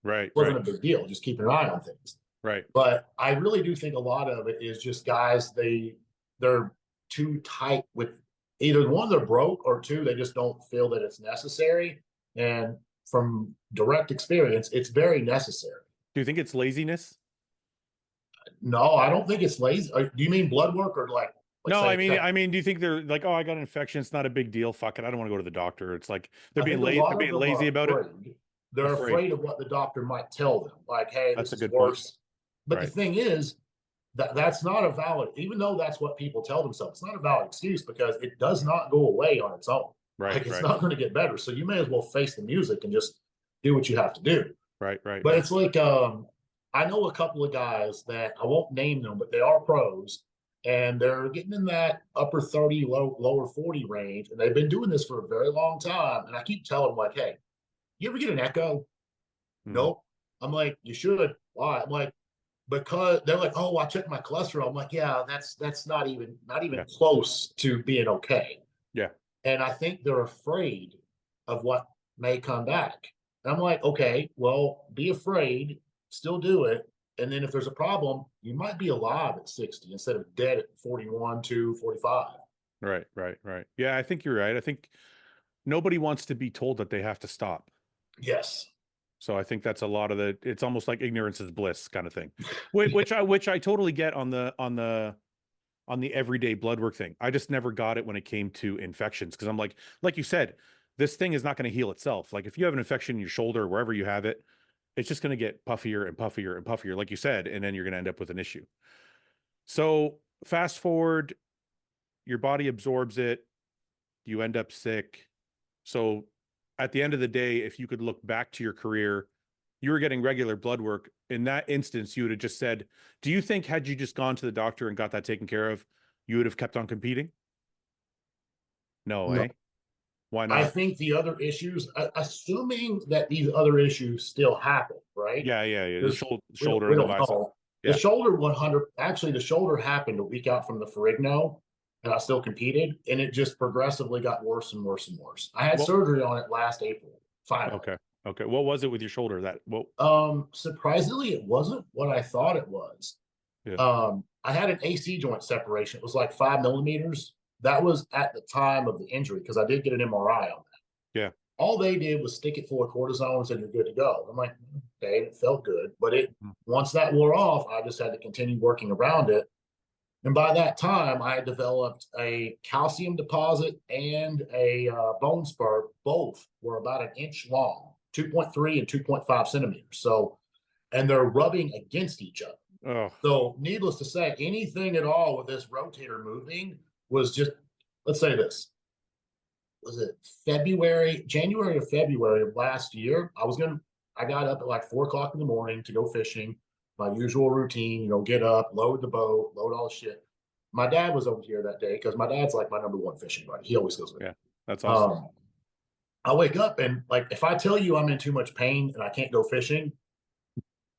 right, It right, wasn't a big deal, just keeping an eye on things. right. But I really do think a lot of it is just guys, they're too tight with either one, they're broke, or two, they just don't feel that it's necessary. And from direct experience, it's very necessary. Do you think it's laziness? No, I don't think it's lazy. Do you mean blood work or like No, say do you think they're like, oh, I got an infection. It's not a big deal. Fuck it. I don't want to go to the doctor. It's like they're I being think a late. They're lot of being them are lazy about it. afraid. They're Afraid. afraid of what the doctor might tell them. Like, hey, That's this a is good point. worse. But the Right, thing is, that's not a valid, even though that's what people tell themselves, it's not a valid excuse because it does not go away on its own. right, Like it's right, not going to get better. So you may as well face the music and just do what you have to do. right, right, But right. it's like I know a couple of guys that I won't name them, but they are pros and they're getting in that upper 30, lower 40 range. And they've been doing this for a very long time. And I keep telling them, like, hey, you ever get an echo? Mhm. Nope. I'm like, you should. Why? I'm like, because they're like, oh, I checked my cholesterol. I'm like, yeah, that's not even Yeah, close to being okay. yeah. And I think they're afraid of what may come back. And I'm like, okay, well, be afraid, still do it. And then if there's a problem, you might be alive at 60 instead of dead at 41 to 45. Right, right, right. Yeah, I think you're right. I think nobody wants to be told that they have to stop. Yes. So I think that's a lot of the, it's almost like ignorance is bliss kind of thing, which I totally get on the everyday blood work thing. I just never got it when it came to infections because I'm like you said, this thing is not going to heal itself. Like if you have an infection in your shoulder, wherever you have it, it's just going to get puffier and puffier and puffier, like you said, and then you're going to end up with an issue. So fast forward, your body absorbs it, you end up sick. So at the end of the day, if you could look back to your career, you were getting regular blood work. In that instance, you would have just said, do you think had you just gone to the doctor and got that taken care of, you would have kept on competing? No, No. eh? Why I not? think the other issues, assuming that these other issues still happen, right? Yeah, yeah, yeah. The Because shoulder we and the don't bicep. know. The Yeah. shoulder 100, actually, the shoulder happened a week out from the Ferrigno, and I still competed, and it just progressively got worse and worse and worse. I had Well, surgery on it last April, finally. okay. Okay. What was it with your shoulder that, well, Surprisingly, it wasn't what I thought it was. yeah. I had an AC joint separation. It was like 5 millimeters. that was at the time of the injury because I did get an MRI on that. Yeah. All they did was stick it full of cortisone and said, you're good to go. I'm like, okay, it felt good. But once that wore off, I just had to continue working around it. And by that time, I had developed a calcium deposit and a bone spur. Both were about an inch long, 2.3 and 2.5 centimeters. So, and they're rubbing against each other. Oh. So, needless to say, anything at all with this rotator moving was just, let's say this, was it January or February of last year? I got up at like 4 o'clock in the morning to go fishing, my usual routine, get up, load the boat, load all the shit. My dad was over here that day because my dad's like my number one fishing buddy. He always goes with me. Yeah, that's awesome. I wake up and like, if I tell you I'm in too much pain and I can't go fishing,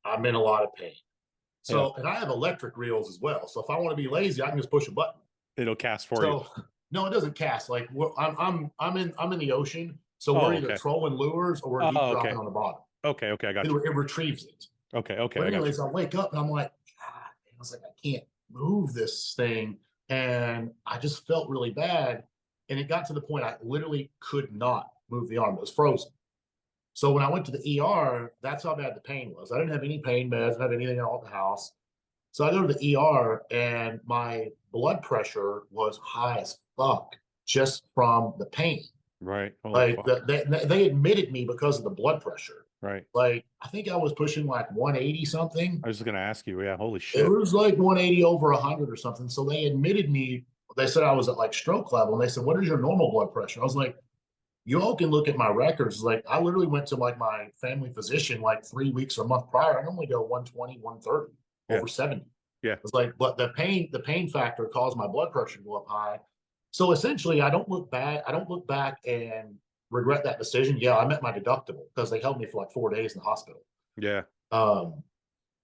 I'm in a lot of pain. So, and I have electric reels as well. So if I want to be lazy, I can just push a button. It'll cast for you. No, it doesn't cast. Like I'm in the ocean, so we're either trolling lures or we're deep dropping on the bottom. Okay, I got you. It retrieves it. Okay. But anyways, I wake up and I'm like, God, I was like, I can't move this thing, and I just felt really bad. And it got to the point I literally could not move the arm; it was frozen. So when I went to the ER, that's how bad the pain was. I didn't have any pain meds, I didn't have anything at all at the house. So I go to the ER, and my blood pressure was high as fuck just from the pain. Right. Like they admitted me because of the blood pressure. Right. Like I think I was pushing like 180 something. I was just gonna ask you. Yeah. Holy shit. It was like 180 over 100 or something. So they admitted me. They said I was at like stroke level, and they said, "What is your normal blood pressure?" I was like, "You all can look at my records." Like I literally went to like my family physician like 3 weeks or a month prior. I normally go 120, 130, over 70. Yeah. It's like, but the pain factor caused my blood pressure to go up high. So essentially, I don't look back and regret that decision. Yeah, I met my deductible because they held me for like 4 days in the hospital. Yeah.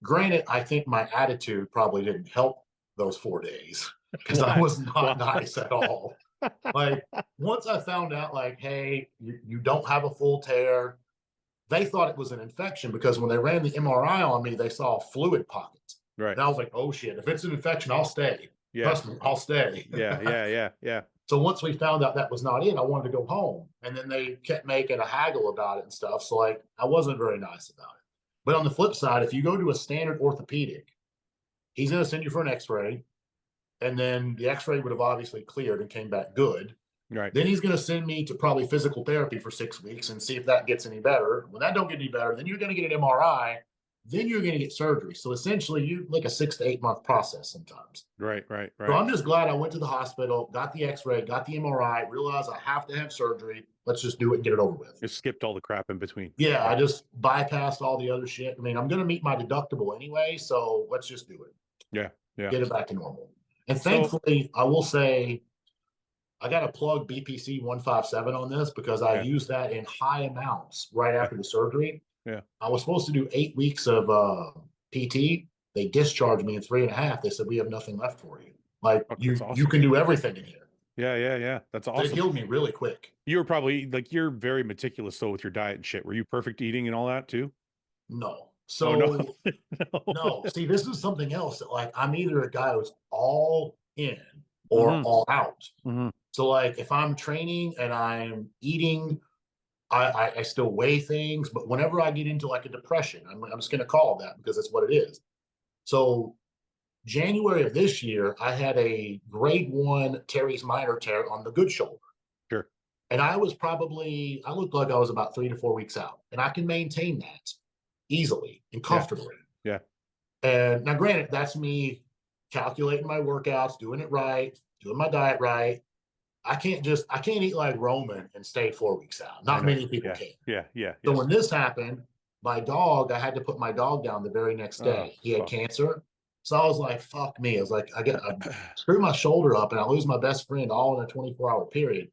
Granted, I think my attitude probably didn't help those 4 days because I was not nice at all. Like once I found out, like, hey, you don't have a full tear, they thought it was an infection because when they ran the MRI on me, they saw fluid pockets. Right. And I was like, oh shit, if it's an infection, I'll stay. Yeah. Trust me, I'll stay. Yeah. So once we found out that was not it, I wanted to go home. And then they kept making a haggle about it and stuff. So like I wasn't very nice about it. But on the flip side, if you go to a standard orthopedic, he's going to send you for an x-ray. And then the x-ray would have obviously cleared and came back good. Right. Then he's going to send me to probably physical therapy for 6 weeks and see if that gets any better. When that don't get any better, then you're going to get an MRI. Then you're going to get surgery. So essentially, you like a 6 to 8 month process sometimes. Right. So I'm just glad I went to the hospital, got the x-ray, got the MRI, realized I have to have surgery. Let's just do it and get it over with. Just skipped all the crap in between. Yeah, I just bypassed all the other shit. I mean, I'm going to meet my deductible anyway, so let's just do it. Yeah. Get it back to normal. And thankfully, I will say, I got to plug BPC 157 on this because I used that in high amounts right after the surgery. Yeah. I was supposed to do 8 weeks of PT. They discharged me in 3.5. They said, we have nothing left for you. Like you can do everything in here. Yeah. That's awesome. They healed me really quick. You were probably like, you're very meticulous though with your diet and shit. Were you perfect eating and all that too? No. So no. See, this is something else that like I'm either a guy who's all in or all out. So like if I'm training and I'm eating, I still weigh things, but whenever I get into like a depression, I'm just going to call it that because that's what it is. So January of this year, I had a grade 1 teres minor tear on the good shoulder. Sure. And I looked like I was about 3 to 4 weeks out, and I can maintain that easily and comfortably. Yeah. And now granted, that's me calculating my workouts, doing it right, doing my diet right. I can't eat like Roman and stay 4 weeks out. Not many people can. Yeah. So when this happened, I had to put my dog down the very next day. He had cancer. So I was like, fuck me. I was like, I screwed my shoulder up and I lose my best friend all in a 24-hour period.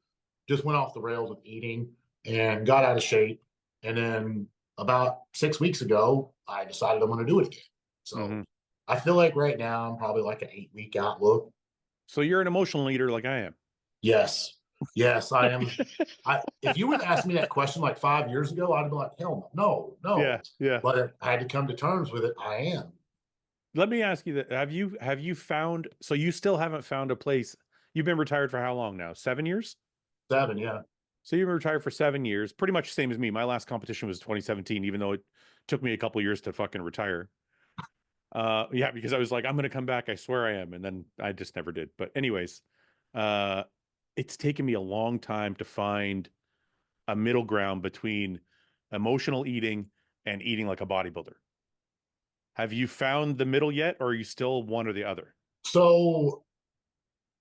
Just went off the rails with eating and got out of shape. And then about 6 weeks ago, I decided I'm going to do it again. So I feel like right now I'm probably like an 8-week outlook. So you're an emotional leader like I am. Yes, I am. If you would ask me that question like 5 years ago, I'd be like, hell no. Yeah. But I had to come to terms with it. I am. Let me ask you that. Have you found, so you still haven't found a place You've been retired for how long now? 7 years? 7, yeah. So you've been retired for 7 years, pretty much the same as me. My last competition was 2017, even though it took me a couple years to fucking retire. Yeah, because I was like, I'm gonna come back, I swear I am, and then I just never did. But anyways, uh, it's taken me a long time to find a middle ground between emotional eating and eating like a bodybuilder. Have you found the middle yet, or are you still one or the other? So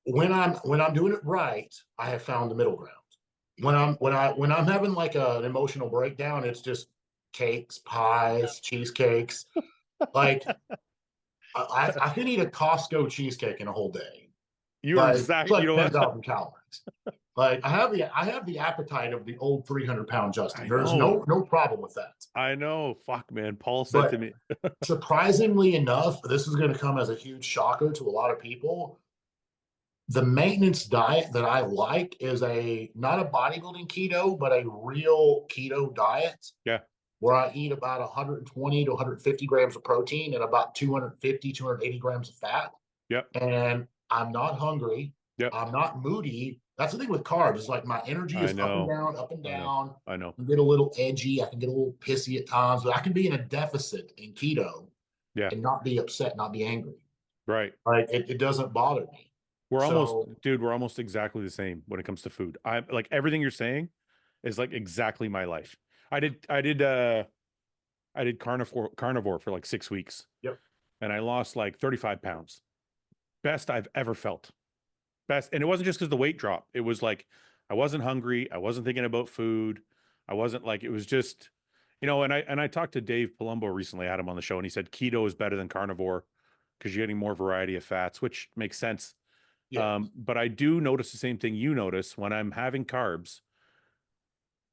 when I'm doing it right, I have found the middle ground. When I'm having like an emotional breakdown, it's just cakes, pies, cheesecakes. Like I can eat a Costco cheesecake in a whole day. You're Like it's exact. You like know ten what? thousand calories. Like I have the appetite of the old 300-pound Justin. I There's know. no problem with that. I know. Fuck, man. Paul said to But me, surprisingly enough, this is going to come as a huge shocker to a lot of people. The maintenance diet that I like is a not a bodybuilding keto, but a real keto diet yeah, where I eat about 120 to 150 grams of protein and about 250, 280 grams of fat. yep, And I'm not hungry. yep. I'm not moody. That's the thing with carbs. It's like my energy I is up and know. down, up and I know. down. I know. I can get a little edgy. I can get a little pissy at times, but I can be in a deficit in keto Yeah, and not be upset, not be angry. right. Like it doesn't bother me. We're almost, So dude, we're almost exactly the same when it comes to food. I like everything you're saying is like exactly my life. I did, I did, I did carnivore for like 6 weeks yep. and I lost like 35 pounds. Best I've ever felt. Best. And it wasn't just because the weight dropped. It was like I wasn't hungry. I wasn't thinking about food. I wasn't like, it was just, and I talked to Dave Palumbo recently. I had him on the show and he said keto is better than carnivore because you're getting more variety of fats, which makes sense. Yeah. But I do notice the same thing you notice when I'm having carbs.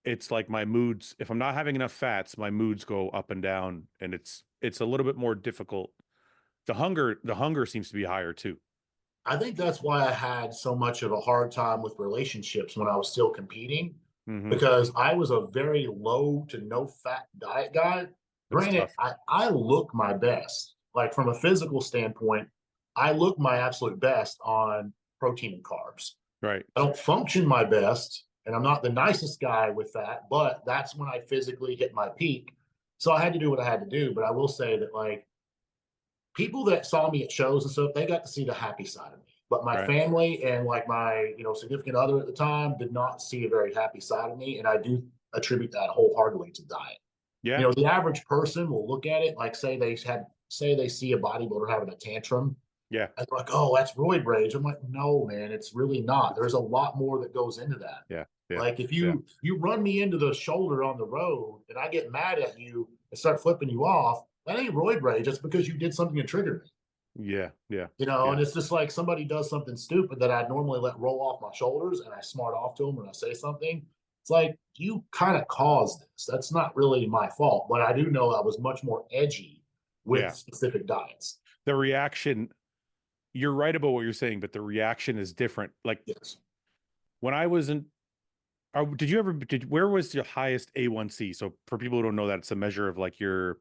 It's like my moods, if I'm not having enough fats, my moods go up and down and it's a little bit more difficult. The hunger seems to be higher too. I think that's why I had so much of a hard time with relationships when I was still competing, Hmm. because I was a very low to no fat diet guy. It's Granted, tough. I look my best. Like from a physical standpoint, I look my absolute best on protein and carbs. Right. I don't function my best, and I'm not the nicest guy with that, but that's when I physically hit my peak. So I had to do what I had to do. But I will say that like people that saw me at shows and stuff, they got to see the happy side of me. But my Right. family and like my, significant other at the time did not see a very happy side of me. And I do attribute that wholeheartedly to diet. Yeah. The average person will look at it like say they see a bodybuilder having a tantrum Yeah. and they're like, oh, that's roid rage. I'm like, no, man, it's really not. It's There's a lot more that goes into that. yeah. Yeah. Like if Yeah. you run me into the shoulder on the road and I get mad at you and start flipping you off, that ain't roid rage. It's because you did something to trigger me. Yeah. Yeah. And Yeah. it's just like somebody does something stupid that I'd normally let roll off my shoulders and I smart off to them when I say something. It's like, you kind of caused this. That's not really my fault. But I do know I was much more edgy with Yeah. specific diets. The reaction, you're right about what you're saying, but the reaction is different. Like Yes. when I wasn't, did you ever, where was your highest A1C? So for people who don't know that, it's a measure of like your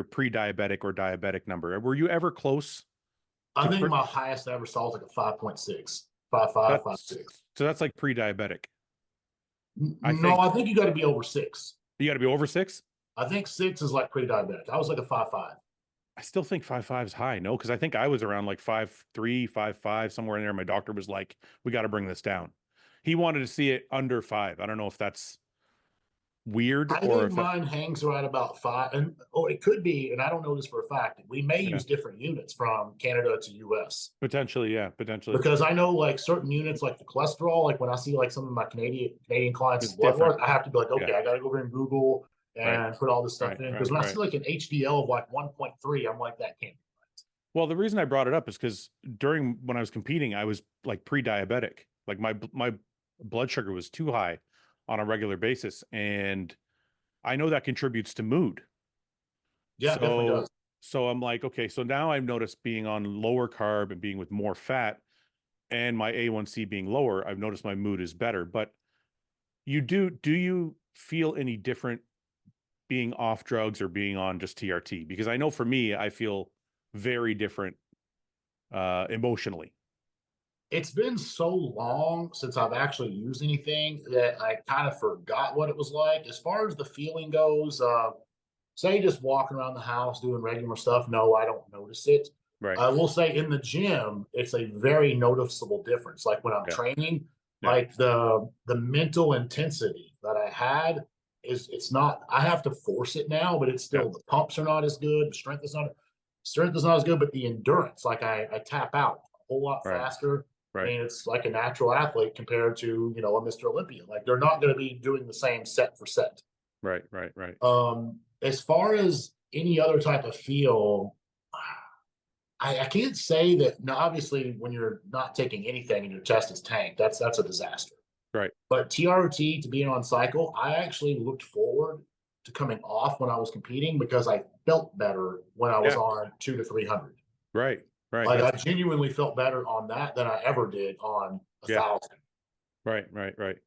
pre-diabetic or diabetic number. Were you ever close I to think my highest I ever saw was like a 5.6, 5.5, that's 5.6. so that's like pre-diabetic. I No, think I think you got to be over 6. you got to be over 6. I think 6 is like pre-diabetic. I was like a 5.5. I still think 5.5 is high. No, because I think I was around like 5.3, 5.5, somewhere in there. My doctor was like, "We got to bring this down." He wanted to see it under 5. I don't know if that's weird I or think if that, mine hangs right about 5, and it could be, and I don't know this for a fact. We may yeah, use different units from Canada to US, potentially, yeah, potentially because I know like certain units, like the cholesterol. Like when I see like some of my Canadian clients' it's blood different. work, I have to be like, Yeah, okay, I got to go over and Google right, and put all this stuff right, in, because right, when I right. see like an HDL of like 1.3, I'm like, that can't be right. Well, the reason I brought it up is because during when I was competing, I was like pre-diabetic. Like my blood sugar was too high on a regular basis, and I know that contributes to mood. Yeah, it definitely So does. so I'm like, okay, so now I've noticed being on lower carb and being with more fat and my A1C being lower, I've noticed my mood is better. But do you feel any different being off drugs or being on just TRT? Because I know for me, I feel very different emotionally. It's been so long since I've actually used anything that I kind of forgot what it was like. As far as the feeling goes, say just walking around the house doing regular stuff, no, I don't notice it. Right. I will say in the gym, it's a very noticeable difference. Like when I'm Yeah. training, Yeah. like the mental intensity that I had is it's not. I have to force it now, but it's Yeah. still the pumps are not as good. The strength is not as good, but the endurance, like I tap out a whole lot Right. faster. I Right. mean, it's like a natural athlete compared to a Mr. Olympia. Like they're not going to be doing the same set for set. Right. Right. Right. As far as any other type of feel, I can't say that. Now, obviously, when you're not taking anything and your chest is tanked, that's a disaster. Right. But TRT to being on cycle, I actually looked forward to coming off when I was competing because I felt better when I was Yeah. on 2 to 300. Right. Right. Like I That's genuinely felt better on that than I ever did on a yeah. thousand. Right. Right. Right.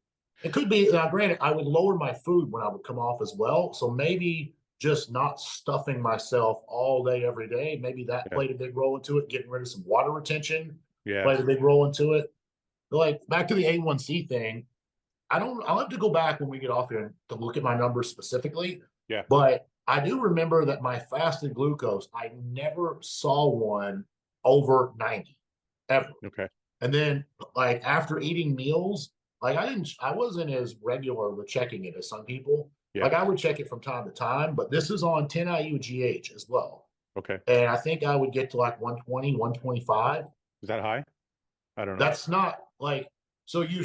It could be now. Granted, I would lower my food when I would come off as well. So maybe just not stuffing myself all day every day. Maybe that Yeah. played a big role into it. Getting rid of some water retention Yeah. played a big role into it. But like back to the A1C thing, I don't. I'll have to go back when we get off here to look at my numbers specifically. Yeah. But I do remember that my fasted glucose, I never saw one over 90 ever. Okay. And then like after eating meals, like I wasn't as regular with checking it as some people. Yeah. Like I would check it from time to time, but this is on 10 IU/GH as well. Okay. And I think I would get to like 120, 125. Is that high? I don't know. That's not like so you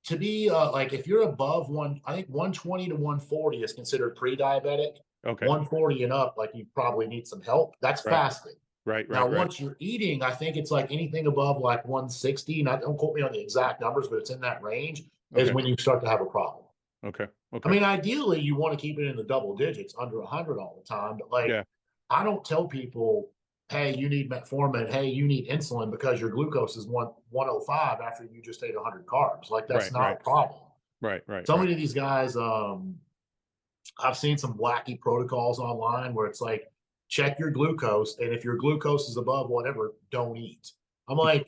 to be like if you're above one, I think 120 to 140 is considered pre-diabetic. Okay. 140 and up, like you probably need some help. That's Right. fasting. Right. Now, Right. Right. once you're eating, I think it's like anything above like 160. Not don't quote me on the exact numbers, but it's in that range. Is Okay. when you start to have a problem. Okay. I Okay. mean, ideally, you want to keep it in the double digits, under 100 all the time. But like, Yeah. I don't tell people, "Hey, you need metformin. Hey, you need insulin because your glucose is 105 after you just ate 100 carbs." Like, that's Right. not Right. a problem. Right. Right. So Right. many of these guys, I've seen some wacky protocols online where it's like, check your glucose, and if your glucose is above whatever, don't eat. I'm like,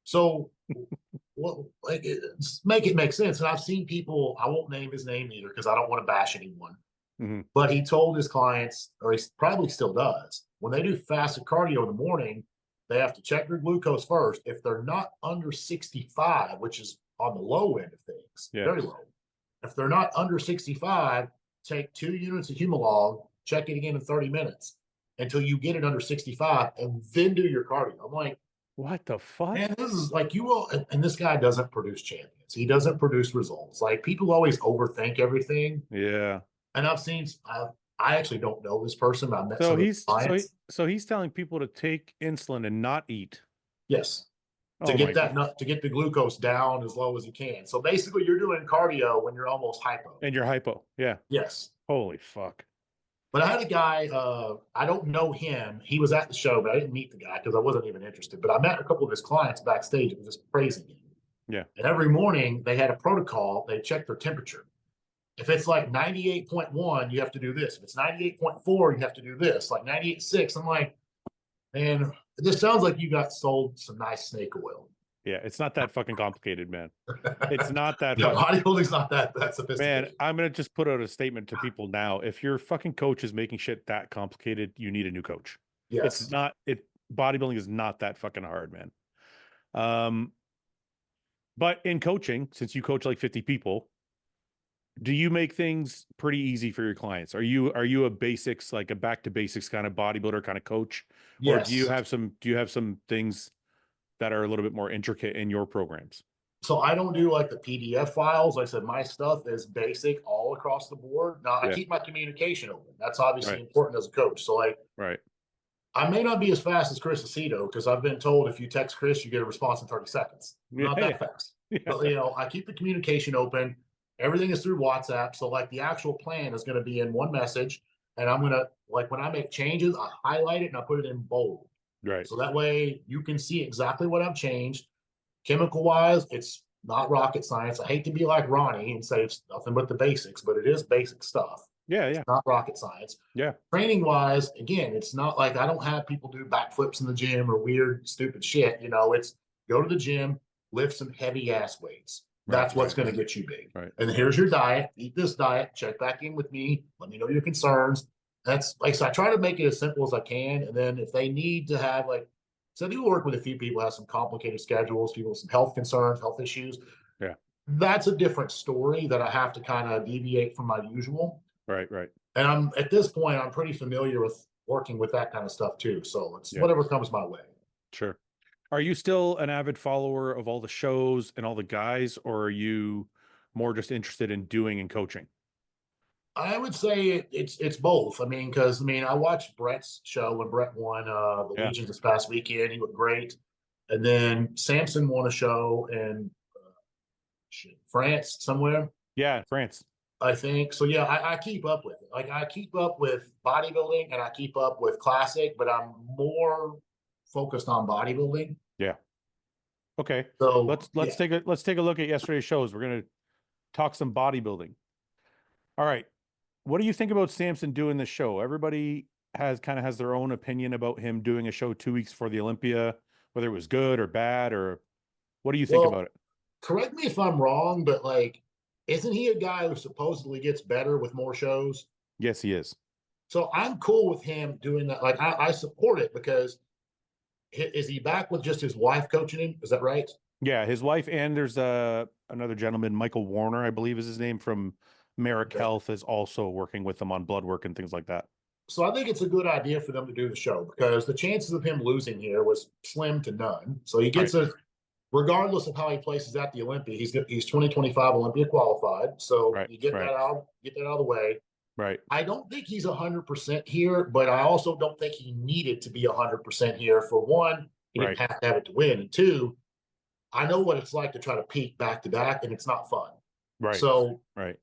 so what? Like, make it make sense. And I've seen people. I won't name his name either because I don't want to bash anyone. Mm-hmm. But he told his clients, or he probably still does, when they do fasted cardio in the morning, they have to check their glucose first. If they're not under 65, which is on the low end of things, Yeah. very low. If they're not under 65, take 2 units of Humalog, check it again in 30 minutes until you get it under 65, and then do your cardio. I'm like, What the fuck? man, this is like you will. And this guy doesn't produce champions. He doesn't produce results. Like people always overthink everything. Yeah. And I've seen, I actually don't know this person, but I met So some of his he's clients. so he's telling people to take insulin and not eat. Yes. To Oh my get that God. nut, to get the glucose down as low as you can. So basically, you're doing cardio when you're almost hypo. And you're hypo. Yeah. Yes. Holy fuck. But I had a guy, I don't know him. He was at the show, but I didn't meet the guy because I wasn't even interested. But I met a couple of his clients backstage. It was just praising him. Yeah. And every morning they had a protocol. They checked their temperature. If it's like 98.1, you have to do this. If it's 98.4, you have to do this. Like 98.6, I'm like, man, this sounds like you got sold some nice snake oil. Yeah. It's not that fucking complicated, man. It's not that Yeah, fucking bodybuilding's not that sophisticated. man. I'm gonna just put out a statement to people now. If your fucking coach is making shit that complicated, you need a new coach. Yes. It's not bodybuilding is not that fucking hard, man. But in coaching, since you coach like 50 people, do you make things pretty easy for your clients? Are you a basics, like a back to basics kind of bodybuilder kind of coach? Or Yes. do you have some things that are a little bit more intricate in your programs? So I don't do like the PDF files. Like I said, my stuff is basic all across the board. Now I Yeah. keep my communication open. That's obviously Right. important as a coach. So like Right. I may not be as fast as Chris Aceto because I've been told if you text Chris, you get a response in 30 seconds. I'm not that fast. Yeah. But I keep the communication open. Everything is through WhatsApp. So like the actual plan is going to be in one message. And I'm gonna like when I make changes, I highlight it and I put it in bold. Right. So that way you can see exactly what I've changed. Chemical wise, it's not rocket science. I hate to be like Ronnie and say it's nothing but the basics, but it is basic stuff. Yeah. Yeah. It's not rocket science. Yeah. Training wise, again, it's not like I don't have people do backflips in the gym or weird, stupid shit. It's go to the gym, lift some heavy ass weights. Right, That's what's right, going to get you big. right. And here's your diet. Eat this diet. Check back in with me. Let me know your concerns. That's like, so I try to make it as simple as I can. And then if they need to have like, so I do work with a few people who have some complicated schedules, people with some health concerns, health issues. Yeah. That's a different story that I have to kind of deviate from my usual. Right, right. And I'm at this point, I'm pretty familiar with working with that kind of stuff too. So it's Yeah, whatever comes my way. sure. Are you still an avid follower of all the shows and all the guys, or are you more just interested in doing and coaching? I would say it's both. I mean, because I mean, I watched Brett's show when Brett won the Yeah. Legions this past weekend. He looked great, and then Samson won a show in France somewhere, Yeah, France. I think. So yeah, I keep up with it. Like I keep up with bodybuilding and I keep up with classic, but I'm more focused on bodybuilding. Yeah. Okay. So Let's yeah, let's take a look at yesterday's shows. We're gonna talk some bodybuilding. All right. What do you think about Samson doing this show? Everybody has kind of has their own opinion about him doing a show 2 weeks for the Olympia, whether it was good or bad, or what do you think well, about it? correct me if I'm wrong, but like, isn't he a guy who supposedly gets better with more shows? Yes, he is. So I'm cool with him doing that. Like I support it because is he back with just his wife coaching him? Is that right? Yeah, his wife, and there's another gentleman, Michael Warner, I believe is his name, from Merrick Okay. Health, is also working with them on blood work and things like that. So I think it's a good idea for them to do the show because the chances of him losing here was slim to none. So he Right, gets a, regardless of how he places at the Olympia, he's 2025 Olympia qualified. So right, you get right, that out, get that out of the way. right, I don't think he's 100% here, but I also don't think he needed to be 100% here. For one, he didn't right, have to have it to win, and two, I know what it's like to try to peak back to back, and it's not fun. right, So right.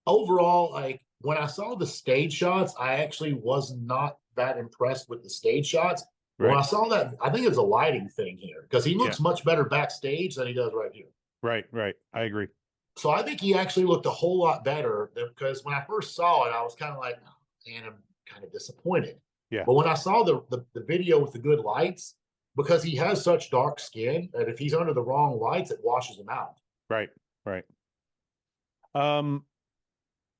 overall, like when I saw the stage shots, I actually was not that impressed with the stage shots. But when Right. I saw that, I think it's a lighting thing here because he Yeah. looks much better backstage than he does right here. Right. Right. I agree. So I think he actually looked a whole lot better because when I first saw it, I was kind of like, oh, man, I'm kind of disappointed. Yeah. But when I saw the video with the good lights, because he has such dark skin that if he's under the wrong lights, it washes him out. Right. Right. Um,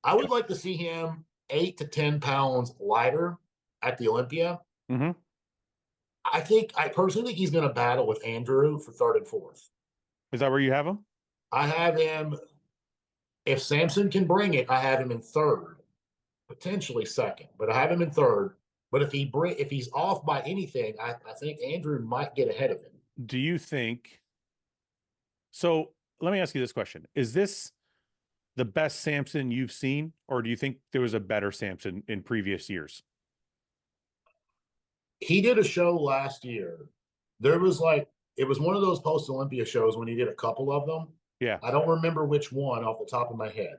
I yeah. would like to see him 8 to 10 pounds lighter at the Olympia. Hmm. I personally think he's going to battle with Andrew for third and fourth. Is that where you have him? I have him, if Samson can bring it, I have him in third, potentially second, but I have him in third. But if he's off by anything, I think Andrew might get ahead of him. Do you think so? Let me ask you this question. Is this the best Samson you've seen, or do you think there was a better Samson in previous years? He did a show last year. There was like it was one of those post Olympia shows when he did a couple of them. Yeah. I don't remember which one off the top of my head.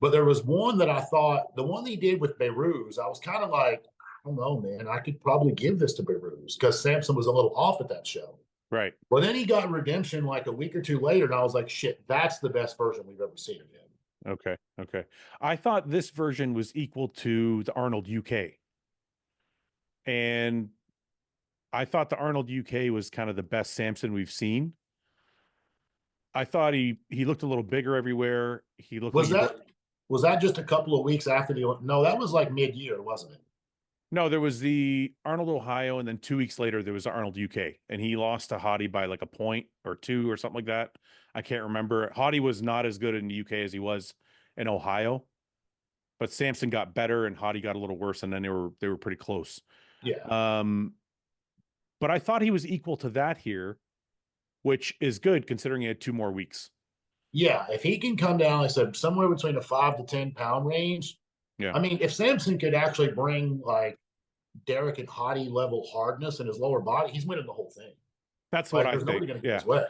But there was one that I thought the one he did with Beirut, I was kind of like, I don't know, man. I could probably give this to Beirut because Samson was a little off at that show. Right. Well, then he got redemption like a week or two later, and I was like, shit, that's the best version we've ever seen of him. Okay. Okay. I thought this version was equal to the Arnold UK. And I thought the Arnold UK was kind of the best Samson we've seen. I thought he looked a little bigger everywhere. He looked like Was he that was that just a couple of weeks after the no, that was like mid-year, wasn't it? No, there was the Arnold Ohio, and then 2 weeks later there was Arnold UK, and he lost to Hottie by like a point or two or something like that. I can't remember. Hottie was not as good in the UK as he was in Ohio, but Samson got better and Hottie got a little worse, and then they were pretty close. Yeah. But I thought he was equal to that here, which is good considering he had 2 more weeks. Yeah. If he can come down, like I said, somewhere between a 5 to 10 pound range. Yeah, I mean, if Samson could actually bring like Derek and Hottie level hardness in his lower body, he's winning the whole thing. that's what Like, I there's nobody think. going to get Yeah, his way.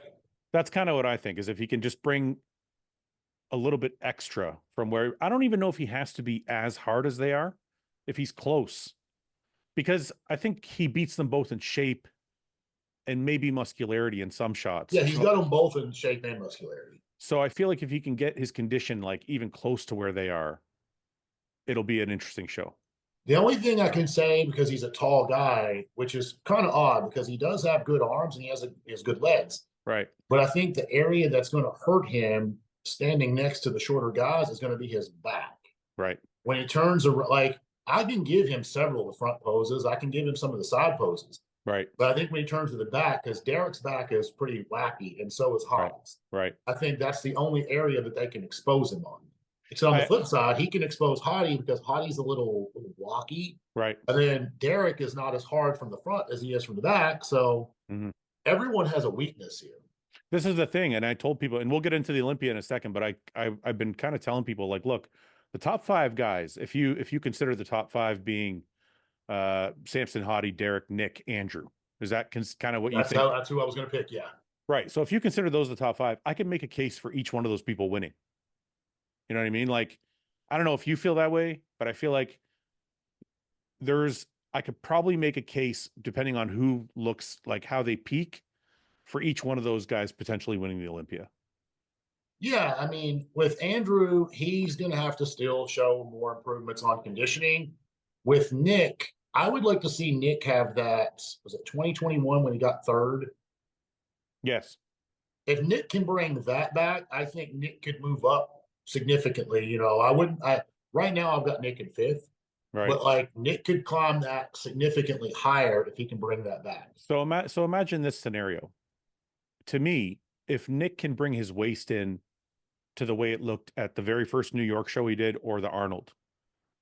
that's kind of what I think is if he can just bring a little bit extra from where I don't even know if he has to be as hard as they are, if he's close, because I think he beats them both in shape and maybe muscularity in some shots. Yeah, he's got them both in shape and muscularity. So I feel like if he can get his condition like even close to where they are, it'll be an interesting show. The only thing I can say, because he's a tall guy, which is kind of odd because he does have good arms and he has good legs. Right. But I think the area that's going to hurt him standing next to the shorter guys is going to be his back. Right. When he turns around, like I can give him several of the front poses, I can give him some of the side poses. Right. But I think when he turns to the back, because Derek's back is pretty wacky, and so is Right. Hobbs. Right. I think that's the only area that they can expose him on. Except on the I flip side, he can expose Hottie because Hottie's a little blocky. right. And then Derek is not as hard from the front as he is from the back. So Mhm. everyone has a weakness here. This is the thing, and I told people, and we'll get into the Olympia in a second, but I've been kind of telling people like, look, the top five guys, if you consider the top five being Samson, Hottie, Derek, Nick, Andrew, is that kind of what you think? That's who I was going to pick. Yeah. Right. So if you consider those the top five, I can make a case for each one of those people winning. You know what I mean? Like, I don't know if you feel that way, but I feel like I could probably make a case depending on who looks like how they peak for each one of those guys potentially winning the Olympia. Yeah, I mean, with Andrew, he's going to have to still show more improvements on conditioning. With Nick, I would like to see Nick have that. Was it 2021 when he got third? Yes. If Nick can bring that back, I think Nick could move up significantly. You know, I wouldn't. I right now I've got Nick in fifth, Right. but like Nick could climb that significantly higher if he can bring that back. So imagine this scenario. To me, if Nick can bring his waist in to the way it looked at the very first New York show he did or the Arnold,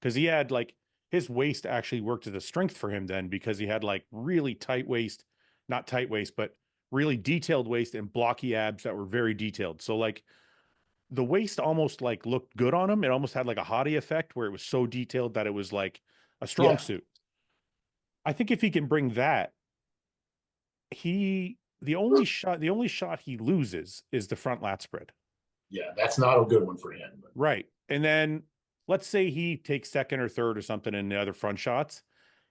because he had like his waist actually worked as a strength for him then because he had like really tight waist, not tight waist, but really detailed waist and blocky abs that were very detailed. So like the waist almost like looked good on him. It almost had like a Hottie effect where it was so detailed that it was like a strong Yeah, suit. I think if he can bring that, the only shot he loses is the front lat spread. yeah, that's not a good one for him. But Right. And then let's say he takes second or third or something in the other front shots.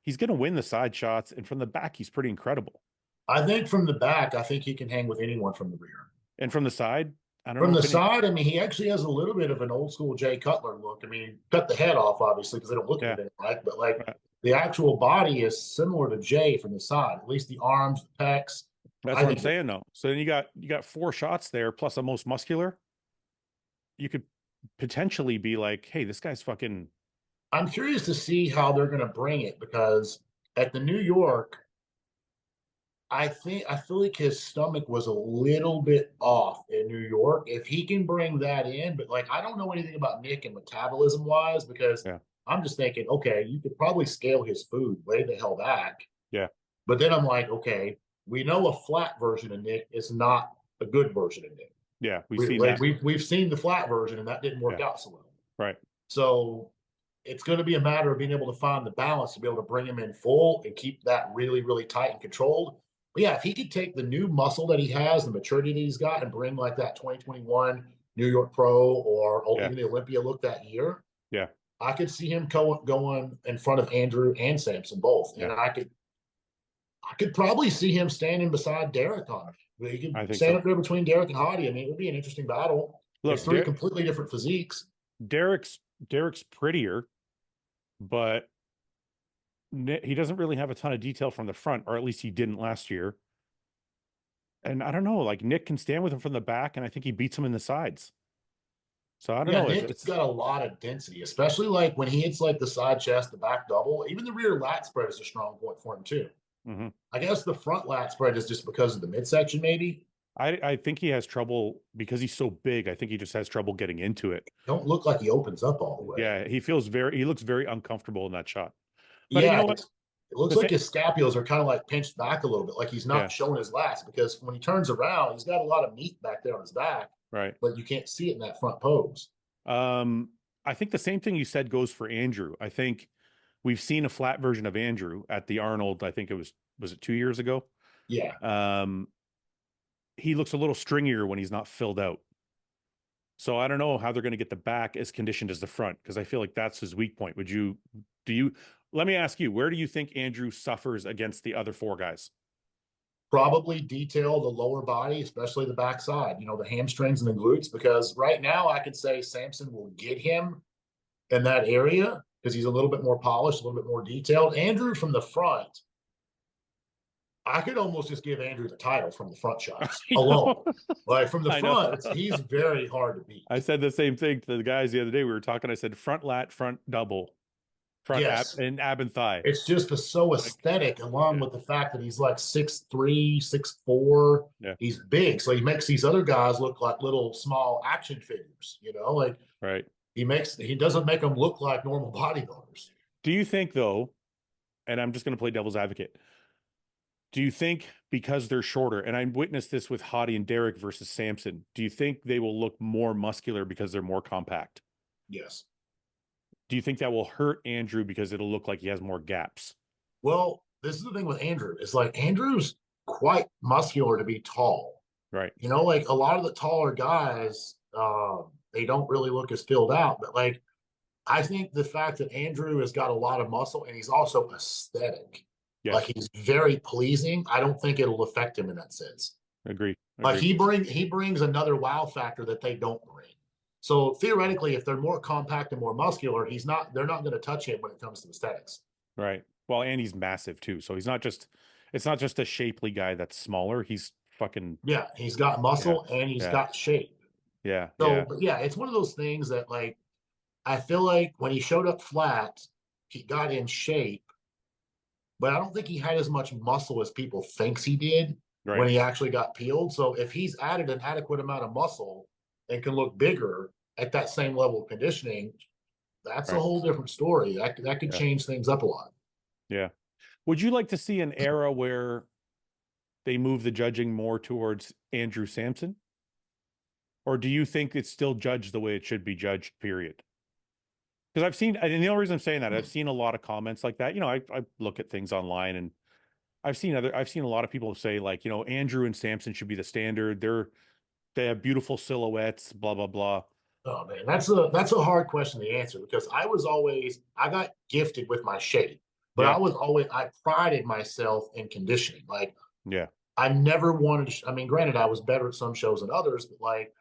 He's going to win the side shots. And from the back, he's pretty incredible. I think from the back, I think he can hang with anyone from the rear. And from the side, I don't From know the if any. side, I mean, he actually has a little bit of an old school Jay Cutler look. I mean, cut the head off, obviously, because they don't look Yeah. anything like, but like Right. the actual body is similar to Jay from the side, at least the arms, the pecs. That's I what I'm think saying, though. So then you got four shots there, plus the most muscular. You could potentially be like, hey, this guy's fucking. I'm curious to see how they're going to bring it because at the New York, I feel like his stomach was a little bit off in New York. If he can bring that in, but like I don't know anything about Nick and metabolism wise because Yeah. I'm just thinking, okay, you could probably scale his food way the hell back. Yeah. But then I'm like, okay, we know a flat version of Nick is not a good version of Nick. Yeah. We've seen that. We've seen the flat version and that didn't work Yeah. out so well. Right. So it's going to be a matter of being able to find the balance to be able to bring him in full and keep that really, really tight and controlled. But yeah, if he could take the new muscle that he has, the maturity that he's got, and bring like that 2021 New York Pro or Yeah. even the Olympia look that year, Yeah. I could see him going in front of Andrew and Samson both, and Yeah. I could probably see him standing beside Derek on it. He I could think stand so. up there between Derek and Hottie. I mean, it would be an interesting battle. It's Look, three completely different physiques. Derek's prettier, but he doesn't really have a ton of detail from the front, or at least he didn't last year. And I don't know, like Nick can stand with him from the back, and I think he beats him in the sides. So I don't Yeah, know. Nick's got a lot of density, especially like when he hits like the side chest, the back double, even the rear lat spread is a strong point for him too. Mhm. I guess the front lat spread is just because of the midsection, maybe. I think he has trouble because he's so big. I think he just has trouble getting into it. Don't look like he opens up all the way. Yeah, he looks very uncomfortable in that shot. But you Yeah, know what? it looks The like thing, his scapulas are kind of like pinched back a little bit, like he's yeah, not showing his lats because when he turns around, he's got a lot of meat back there on his back, right. but you can't see it in that front pose. I think the same thing you said goes for Andrew. I think we've seen a flat version of Andrew at the Arnold. I think was it 2 years ago? Yeah. He looks a little stringier when he's not filled out. So I don't know how they're going to get the back as conditioned as the front because I feel like that's his weak point. Let me ask you, where do you think Andrew suffers against the other four guys? Probably detail the lower body, especially the backside, the hamstrings and the glutes, because right now I could say Samson will get him in that area. because he's a little bit more polished, a little bit more detailed. Andrew from the front, I could almost just give Andrew the title from the front shots I alone. know. Like from the I know. front, he's very hard to beat. I said the same thing to the guys the other day. We were talking. I said front lat, front double, front ab Yes. and ab and thigh. It's just so Like, aesthetic, along yeah, with the fact that he's like 6'3", 6'4". yeah, He's big. So he makes these other guys look like little small action figures, like right. he doesn't make them look like normal bodybuilders. Do you think though, and I'm just going to play devil's advocate, do you think because they're shorter, and I witnessed this with Hottie and Derek versus Samson, do you think they will look more muscular because they're more compact? Yes. Do you think that will hurt Andrew because it'll look like he has more gaps? Well, this is the thing with Andrew. It's like Andrew's quite muscular to be tall. Right. Like a lot of the taller guys, they don't really look as filled out. But like, I think the fact that Andrew has got a lot of muscle and he's also aesthetic, Yes. like he's very pleasing. I don't think it'll affect him in that sense. Agree. Like he brings another wow factor that they don't bring. So theoretically, if they're more compact and more muscular, they're not going to touch him when it comes to aesthetics. Right. Well, and he's massive too. So it's not just a shapely guy that's smaller. He's fucking, Yeah, he's got muscle and he's got shape. yeah. So, but yeah, it's one of those things that like I feel like when he showed up flat, he got in shape, but I don't think he had as much muscle as people thinks he did Right. when he actually got peeled. So if he's added an adequate amount of muscle and can look bigger at that same level of conditioning, that's a whole different story. That could change things up a lot. Yeah. Would you like to see an era where they move the judging more towards Andrew Samson? Or do you think it's still judged the way it should be judged, period? Because I've seen, and the only reason I'm saying that, I've seen a lot of comments like that. I look at things online, and I've seen a lot of people say like, Andrew and Samson should be the standard. They have beautiful silhouettes, blah, blah, blah. Oh man, that's a hard question to answer because I got gifted with my shape, but Yeah. I prided myself in conditioning. Like Yeah. I never wanted to, I mean, granted, I was better at some shows than others, but like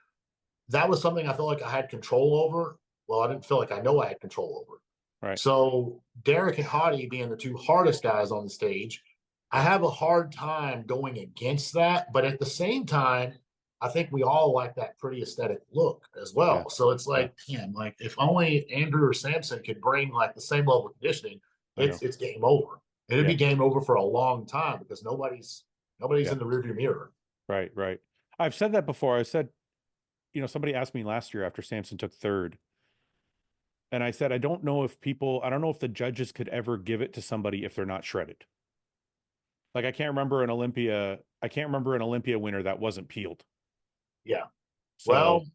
that was something I felt like I had control over. Well, I didn't feel like I know I had control over. Right. So Derek and Hottie being the two hardest guys on the stage, I have a hard time going against that. But at the same time, I think we all like that pretty aesthetic look as well. Yeah. So it's like, man, like if only Andrew or Samson could bring like the same level of conditioning, it's game over. It'd be game over for a long time because nobody's in the rearview mirror. Right. Right. I've said that before. I said, somebody asked me last year after Samson took third. And I said, I don't know if the judges could ever give it to somebody if they're not shredded. Like I can't remember an Olympia winner that wasn't peeled. Yeah. So well,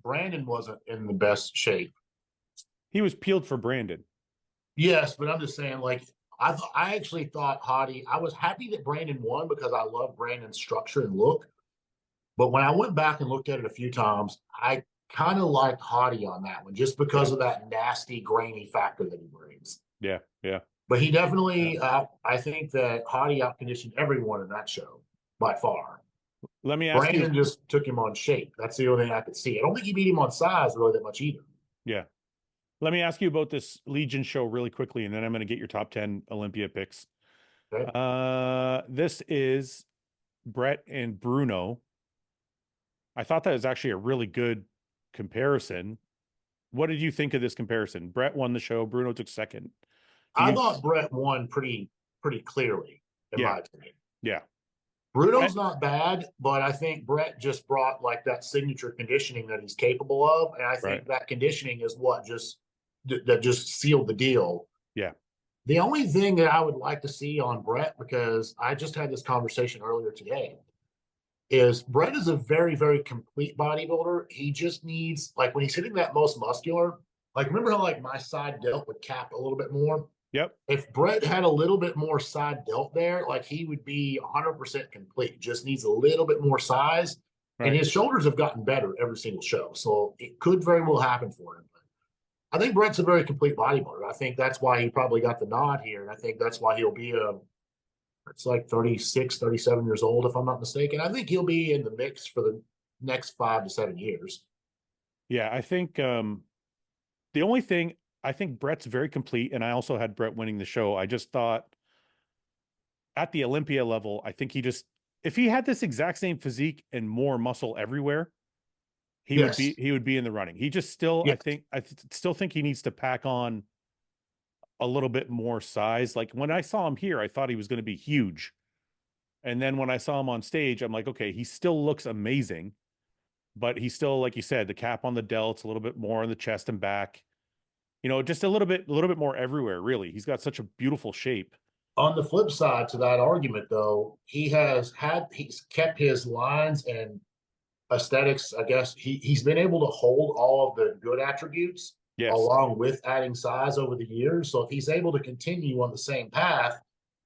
Brandon wasn't in the best shape. He was peeled for Brandon. Yes, but I'm just saying, like, I actually thought Hottie, I was happy that Brandon won because I love Brandon's structure and look. But when I went back and looked at it a few times, I kind of liked Hottie on that one just because of that nasty, grainy factor that he brings. Yeah, yeah. But he definitely, I think that Hottie outconditioned everyone in that show by far. Let me ask Brandon just took him on shape. That's the only thing I could see. I don't think he beat him on size really that much either. Yeah. Let me ask you about this Legion show really quickly, and then I'm going to get your top 10 Olympia picks. Okay. This is Brett and Bruno. I thought that was actually a really good comparison. What did you think of this comparison? Brett won the show. Bruno took second. I thought Brett won pretty clearly, in my opinion. Yeah. Bruno's not bad, but I think Brett just brought like that signature conditioning that he's capable of, and I think that conditioning is what just sealed the deal. Yeah. The only thing that I would like to see on Brett, because I just had this conversation earlier today, is Brett is a very, very complete bodybuilder. He just needs, like when he's hitting that most muscular, like remember how like my side delt would cap a little bit more? Yep. If Brett had a little bit more side delt there, like he would be 100% complete. Just needs a little bit more size. Right. And his shoulders have gotten better every single show. So it could very well happen for him. I think Brett's a very complete bodybuilder. I think that's why he probably got the nod here. And I think that's why he'll be it's like 36, 37 years old, if I'm not mistaken. I think he'll be in the mix for the next 5 to 7 years. Yeah, I think the only thing I think Brett's very complete, and I also had Brett winning the show. I just thought at the Olympia level, I think if he had this exact same physique and more muscle everywhere, Yes. he would be in the running. He just still, Yeah. still think he needs to pack on a little bit more size. Like when I saw him here, I thought he was going to be huge. And then when I saw him on stage, I'm like, okay, he still looks amazing, but he's still, like you said, the cap on the delts, a little bit more on the chest and back, just a little bit more everywhere, really. He's got such a beautiful shape. On the flip side to that argument, though, he's kept his lines and aesthetics. I guess he's been able to hold all of the good attributes Yes. along with adding size over the years. So if he's able to continue on the same path,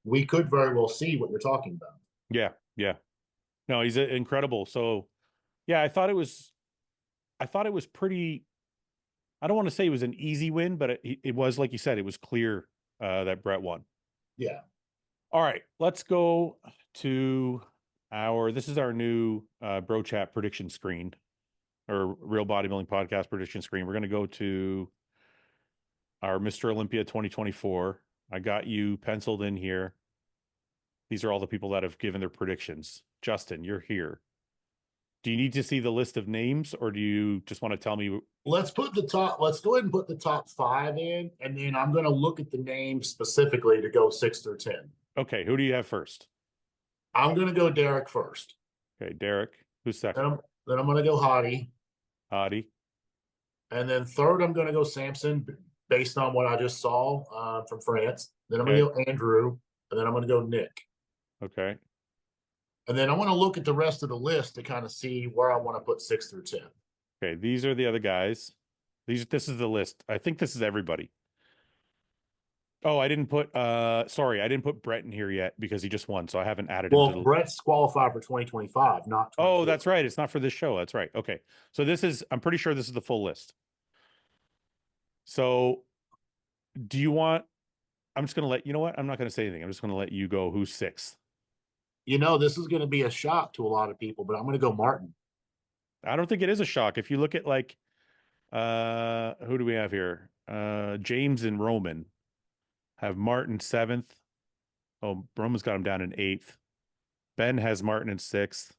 we could very well see what you're talking about. Yeah. Yeah. No, he's incredible. So yeah, I thought it was pretty, I don't want to say it was an easy win, but it was, like you said, it was clear that Brett won. Yeah. All right, let's go to this is our new bro chat prediction screen, or Real Bodybuilding Podcast prediction screen. We're going to go to our Mr. Olympia 2024. I got you penciled in here. These are all the people that have given their predictions. Justin, you're here. Do you need to see the list of names, or do you just want to tell me? Let's go ahead and put the top 5 in, and then I'm going to look at the names specifically to go 6 through 10. Okay, who do you have first? I'm going to go Derek first. Okay, Derek. Who's second? Then I'm going to go Hottie. Hottie. And then third, I'm going to go Samson based on what I just saw from France. Then I'm going to go Andrew. And then I'm going to go Nick. Okay. And then I want to look at the rest of the list to kind of see where I want to put 6 through 10. Okay, these are the other guys. This is the list. I think this is everybody. Oh, I didn't put sorry, I didn't put Brett in here yet because he just won, so I haven't added him to the Brett's qualified for 2025, not 24. Oh, that's right. It's not for this show. That's right. Okay. So I'm pretty sure this is the full list. So do you want I'm just gonna let you know what? I'm not gonna say anything. I'm just gonna let you go who's sixth. This is going to be a shock to a lot of people, but I'm going to go Martin. I don't think it is a shock. If you look at like who do we have here? James and Roman have Martin 7th. Oh, Roman's got him down in 8th. Ben has Martin in 6th.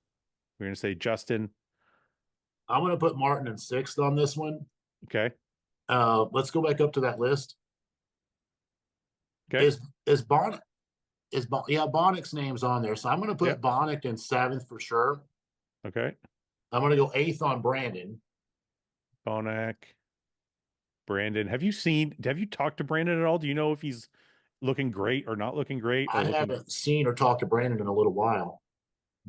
We're gonna say Justin. I'm going to put Martin in 6th on this one. Okay. Let's go back up to that list. Okay. Is Bonnet? Bonnick's name's on there, so I'm going to put Bonnick in 7th for sure. Okay. I'm going to go 8th on Brandon. Bonnick. Brandon. Have you talked to Brandon at all? Do you know if he's looking great or not looking great? I haven't seen or talked to Brandon in a little while.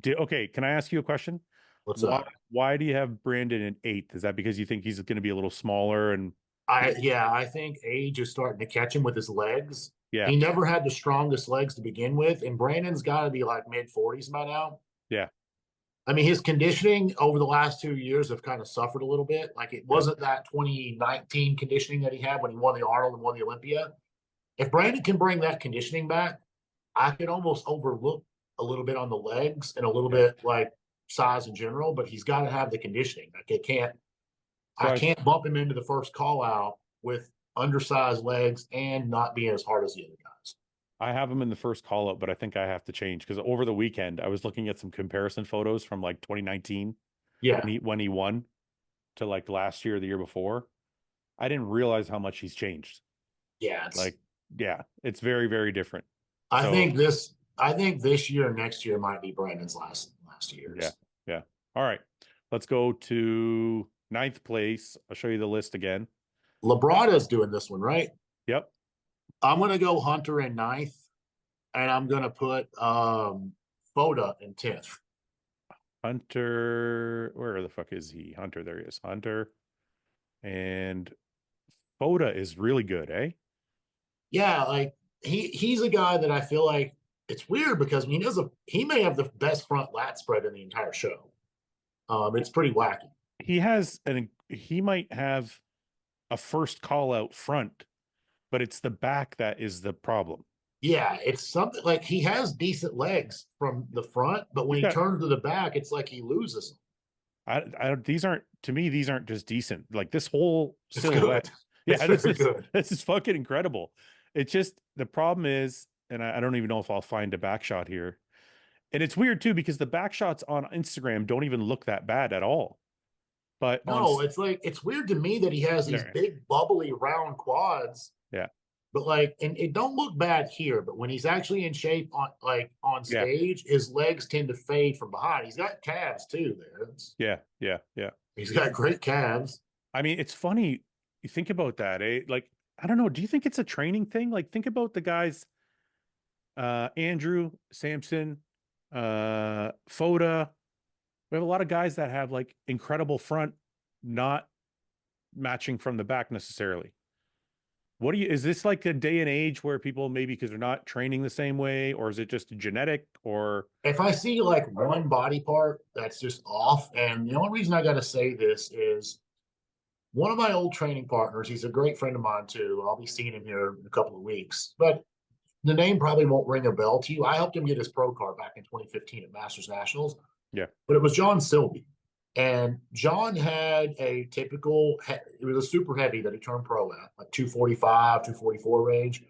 Okay, can I ask you a question? What's up? Why do you have Brandon in 8th? Is that because you think he's going to be a little smaller? And I think age is starting to catch him with his legs. Yeah. He never had the strongest legs to begin with, and Brandon's got to be like mid-40s by now. Yeah. I mean, his conditioning over the last 2 years have kind of suffered a little bit. Like it wasn't that 2019 conditioning that he had when he won the Arnold and won the Olympia. If Brandon can bring that conditioning back, I could almost overlook a little bit on the legs and a little bit like size in general, but he's got to have the conditioning. Like I can't bump him into the first call out with undersized legs and not being as hard as the other guys. I have him in the first call up, but I think I have to change because over the weekend I was looking at some comparison photos from like 2019. Yeah. When he won to like last year or the year before. I didn't realize how much he's changed. Yeah. It's very, very different. I think this year and next year might be Brandon's last years. Yeah. Yeah. All right. Let's go to 9th place. I'll show you the list again. Labrada's doing this one, right? Yep. I'm going to go Hunter in 9th, and I'm going to put Foda in 10th. Hunter, where the fuck is he? Hunter, there he is. Hunter. And Foda is really good, eh? Yeah, like he's a guy that I feel like it's weird because he may have the best front lat spread in the entire show. It's pretty wacky. He might have a first call out front, but it's the back that is the problem. Yeah, it's something like he has decent legs from the front, but when he turns to the back, it's like he loses them. These aren't just decent. Like this whole silhouette, It's Yeah, very good. this is fucking incredible. It's just the problem is, and I don't even know if I'll find a back shot here. And it's weird too because the back shots on Instagram don't even look that bad at all. But on No, it's like it's weird to me that he has these there, big bubbly round quads, yeah, but like, and it don't look bad here, but when he's actually in shape on like on yeah, stage, his legs tend to fade from behind. He's got calves too there. yeah. He's got great calves. I mean, it's funny you think about that, eh? Like, I don't know. Do you think it's a training thing? Like, think about the guys, Andrew, Samson, Foda. We have a lot of guys that have like incredible front, not matching from the back necessarily. What do you, is this like a day and age where people maybe because they're not training the same way, or is it just genetic or If I see like one body part that's just off, and the only reason I got to say this is one of my old training partners, he's a great friend of mine too. I'll be seeing him here in a couple of weeks, but the name probably won't ring a bell to you. I helped him get his pro card back in 2015 at Masters Nationals, yeah, but it was John Silby. And John had a typical, it was a super heavy that he turned pro at, like 245, 244 range.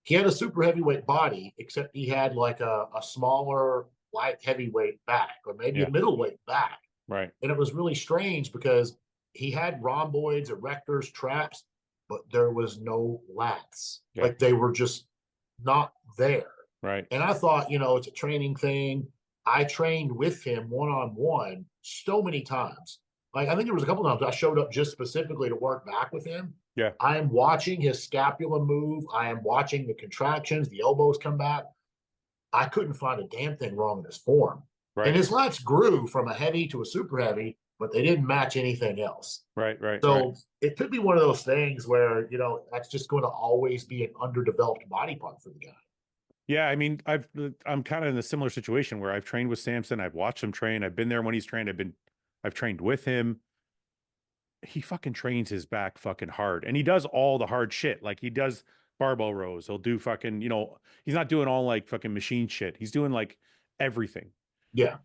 He had a super heavyweight body, except he had like a smaller light heavyweight back, or maybe yeah, a middleweight back. right, And it was really strange because he had rhomboids, erectors, traps, but there was no lats. yeah, Like they were just not there. right, And I thought, it's a training thing. I trained with him one on one so many times. Like I think there was a couple of times I showed up just specifically to work back with him. yeah, I am watching his scapula move. I am watching the contractions, the elbows come back. I couldn't find a damn thing wrong in his form. And right, his lats grew from a heavy to a super heavy, but they didn't match anything else. right. So it could be one of those things where, that's just going to always be an underdeveloped body part for the guy. Yeah, I mean, I'm kind of in a similar situation where I've trained with Samson, I've watched him train, I've been there when he's trained, I've trained with him. He fucking trains his back fucking hard, and he does all the hard shit. Like he does barbell rows, he'll do fucking, he's not doing all like fucking machine shit. He's doing like everything. Yeah.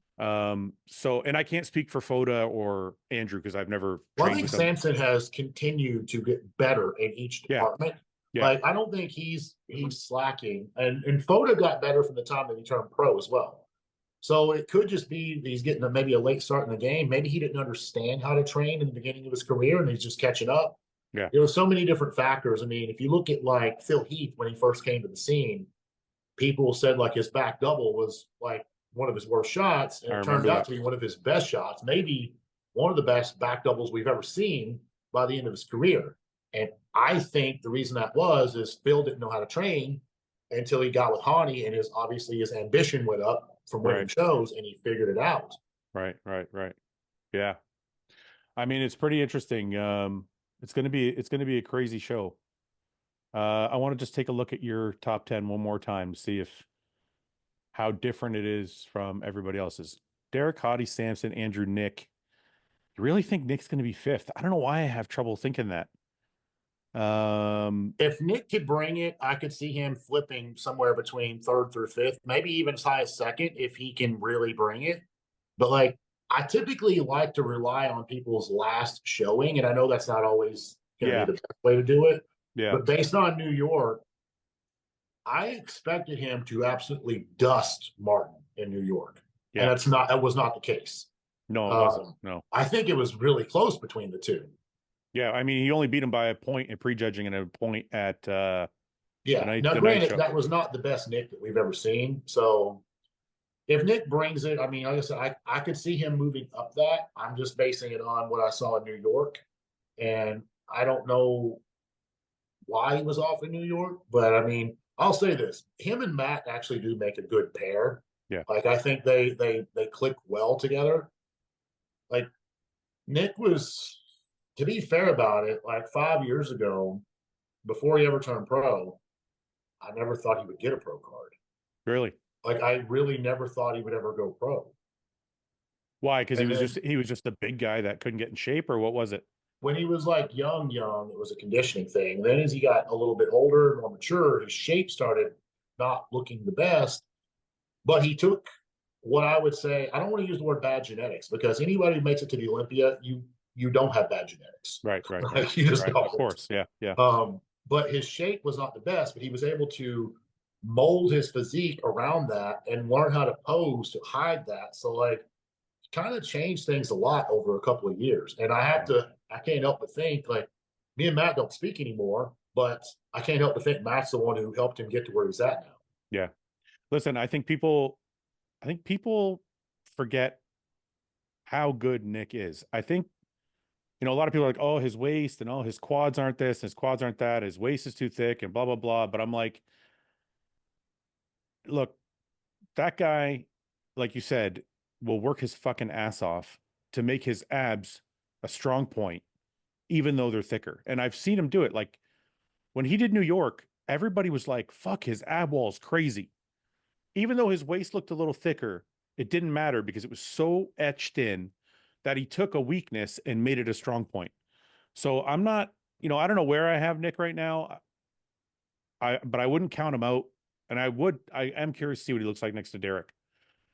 So, and I can't speak for Foda or Andrew because I've never Well, I trained think with them. Samson has continued to get better in each Yeah, department. yeah, Like I don't think he's slacking, and Foda got better from the time that he turned pro as well. So it could just be he's getting maybe a late start in the game. Maybe he didn't understand how to train in the beginning of his career, and he's just catching up. yeah, There were so many different factors. I mean, if you look at like Phil Heath when he first came to the scene, people said like his back double was like one of his worst shots, and I it turned remember out that. to be one of his best shots, maybe one of the best back doubles we've ever seen by the end of his career. And I think the reason that was is Phil didn't know how to train until he got with Hani, and his ambition went up from winning Right, shows, and he figured it out. right. Yeah, I mean, it's pretty interesting. It's gonna be a crazy show. I want to just take a look at your top 10 one more time to see if how different it is from everybody else's. Derek, Hottie, Samson, Andrew, Nick. You really think Nick's going to be fifth? I don't know why I have trouble thinking that. If Nick could bring it, I could see him flipping somewhere between third through fifth, maybe even as high as second if he can really bring it. But like, I typically like to rely on people's last showing, and I know that's not always going to be Yeah, the best way to do it. yeah, But based on New York, I expected him to absolutely dust Martin in New York, and yeah. that was not the case. No, it wasn't. Um, No. I think it was really close between the two. Yeah, I mean, he only beat him by a point in prejudging and a point at Yeah. Now, the night granted, show. that was not the best Nick that we've ever seen. So if Nick brings it, I mean, like I said, I could see him moving up that. I'm just basing it on what I saw in New York. And I don't know why he was off in New York, but I mean, I'll say this: him and Matt actually do make a good pair. Yeah. Like I think they click well together. Like Nick was, to be fair about it, like 5 years ago, before he ever turned pro, I never thought he would get a pro card. Really? Like I really never thought he would ever go pro. Why? Because And then he was just a big guy that couldn't get in shape, or what was it? when he was like young, it was a conditioning thing. Then as he got a little bit older and more mature, his shape started not looking the best. But he took what I would say, I don't want to use the word bad genetics because anybody who makes it to the Olympia, you don't have bad genetics. Right. Like, you just Right. Of don't. course. Yeah. Yeah. But his shape was not the best, but he was able to mold his physique around that and learn how to pose to hide that. So like kind of changed things a lot over a couple of years. And I can't help but think like me and Matt don't speak anymore, but I can't help but think Matt's the one who helped him get to where he's at now. Yeah. Listen, I think people forget how good Nick is. I think, a lot of people are like, oh, his waist and oh, his quads aren't this, his quads aren't that, his waist is too thick and blah, blah, blah. But I'm like, look, that guy, like you said, will work his fucking ass off to make his abs a strong point, even though they're thicker. And I've seen him do it. Like when he did New York, everybody was like, fuck, his ab wall is crazy. Even though his waist looked a little thicker, it didn't matter because it was so etched in that he took a weakness and made it a strong point. So I'm not, I don't know where I have Nick right now. But I wouldn't count him out. And I am curious to see what he looks like next to Derek.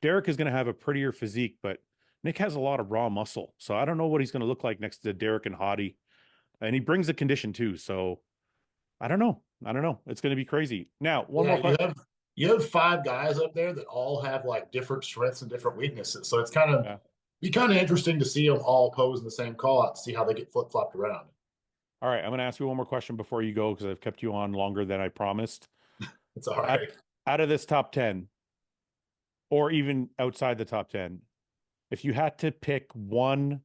Derek is going to have a prettier physique, but Nick has a lot of raw muscle. So I don't know what he's going to look like next to Derek and Hottie. And he brings the condition too. So I don't know. It's going to be crazy. Now, one Yeah, more question. you have five guys up there that all have like different strengths and different weaknesses. So it's kind of Yeah. be kind of interesting to see them all pose in the same call out to see how they get flip flopped around. All right. I'm going to ask you one more question before you go because I've kept you on longer than I promised. It's all right. Out of this top 10, or even outside the top 10, if you had to pick one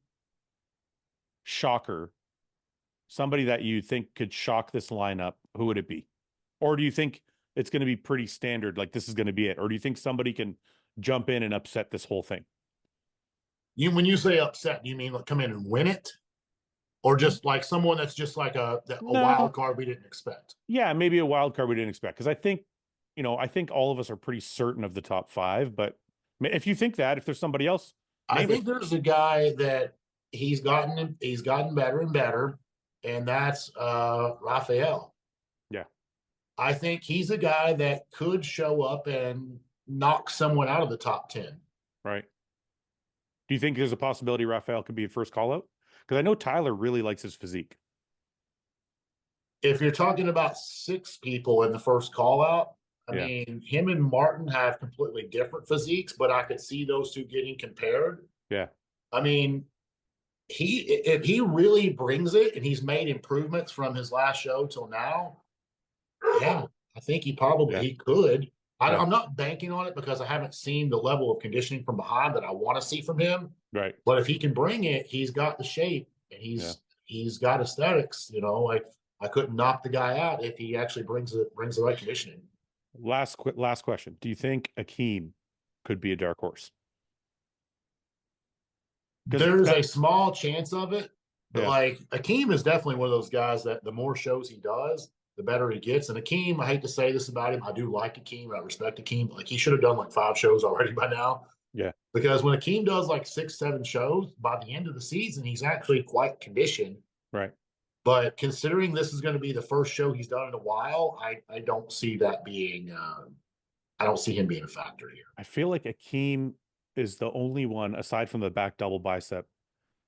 shocker, somebody that you think could shock this lineup, who would it be? Or do you think it's going to be pretty standard, like this is going to be it? Or do you think somebody can jump in and upset this whole thing? When you say upset, do you mean like come in and win it? Or just like someone that's just like a No. wild card we didn't expect? Yeah, maybe a wild card we didn't expect. Because I think all of us are pretty certain of the top five. But if you think that, if there's somebody else, I name it. think there's a guy that he's gotten better and better, and that's Raphael. Yeah, I think he's a guy that could show up and knock someone out of the top 10. right. Do you think there's a possibility Raphael could be a first call out? Because I know Tyler really likes his physique. If you're talking about six people in the first call out, I Yeah. mean, him and Martin have completely different physiques, but I could see those two getting compared. Yeah. I mean, if he really brings it and he's made improvements from his last show till now, yeah, I think he could. Yeah. I'm not banking on it because I haven't seen the level of conditioning from behind that I want to see from him. Right. But if he can bring it, he's got the shape and he's got aesthetics. Like I couldn't knock the guy out if he actually brings the right conditioning. Last question. Do you think Akeem could be a dark horse? There's a small chance of it, but Yeah. like Akeem is definitely one of those guys that the more shows he does, the better he gets. And Akeem, I hate to say this about him, I do like Akeem. I respect Akeem. Like he should have done like 5 shows already by now. Yeah. Because when Akeem does like 6, 7 shows, by the end of the season, he's actually quite conditioned. Right. But considering this is going to be the first show he's done in a while, I don't see that being. I don't see him being a factor here. I feel like Akeem is the only one, aside from the back double bicep,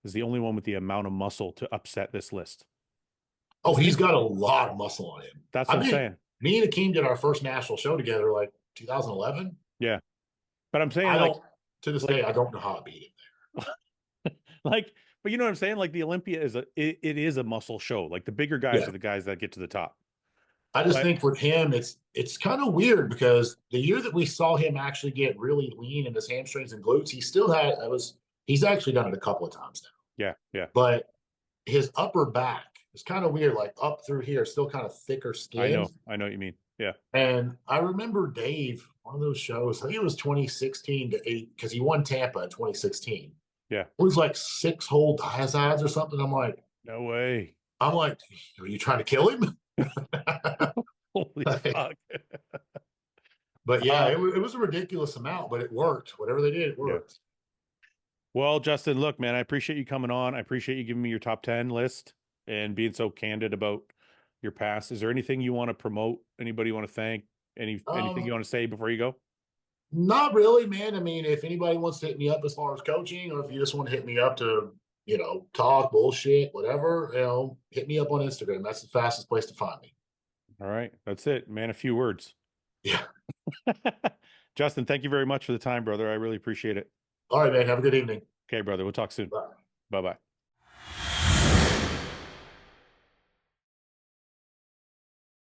is the only one with the amount of muscle to upset this list. Oh, he's got a lot of muscle on him. That's what I'm saying. Me and Akeem did our first national show together, like 2011. Yeah, but I'm saying to this day, I don't know how I beat him there. But you know what I'm saying? Like the Olympia is it is a muscle show. Like the bigger guys are the guys that get to the top. I just think with him, it's kind of weird because the year that we saw him actually get really lean in his hamstrings and glutes, he's actually done it a couple of times now. Yeah, yeah. But his upper back is kind of weird, like up through here, still kind of thicker skin. I know what you mean. Yeah. And I remember Dave, one of those shows, I think it was 2016 to 8, because he won Tampa in 2016. Yeah. It was like 6 whole diazides or something. I'm like, no way. I'm like, are you trying to kill him? Holy fuck. But yeah, it was a ridiculous amount, but it worked. Whatever they did, it worked. Yeah. Well, Justin, look, man, I appreciate you coming on. I appreciate you giving me your top 10 list and being so candid about your past. Is there anything you want to promote? Anybody you want to thank? Anything you want to say before you go? Not really, man. I mean, if anybody wants to hit me up as far as coaching, or if you just want to hit me up to, you know, talk, bullshit, whatever, you know, hit me up on Instagram. That's the fastest place to find me. All right. That's it, man. A few words. Yeah. Justin, thank you very much for the time, brother. I really appreciate it. All right, man. Have a good evening. Okay, brother. We'll talk soon. Bye. Bye bye.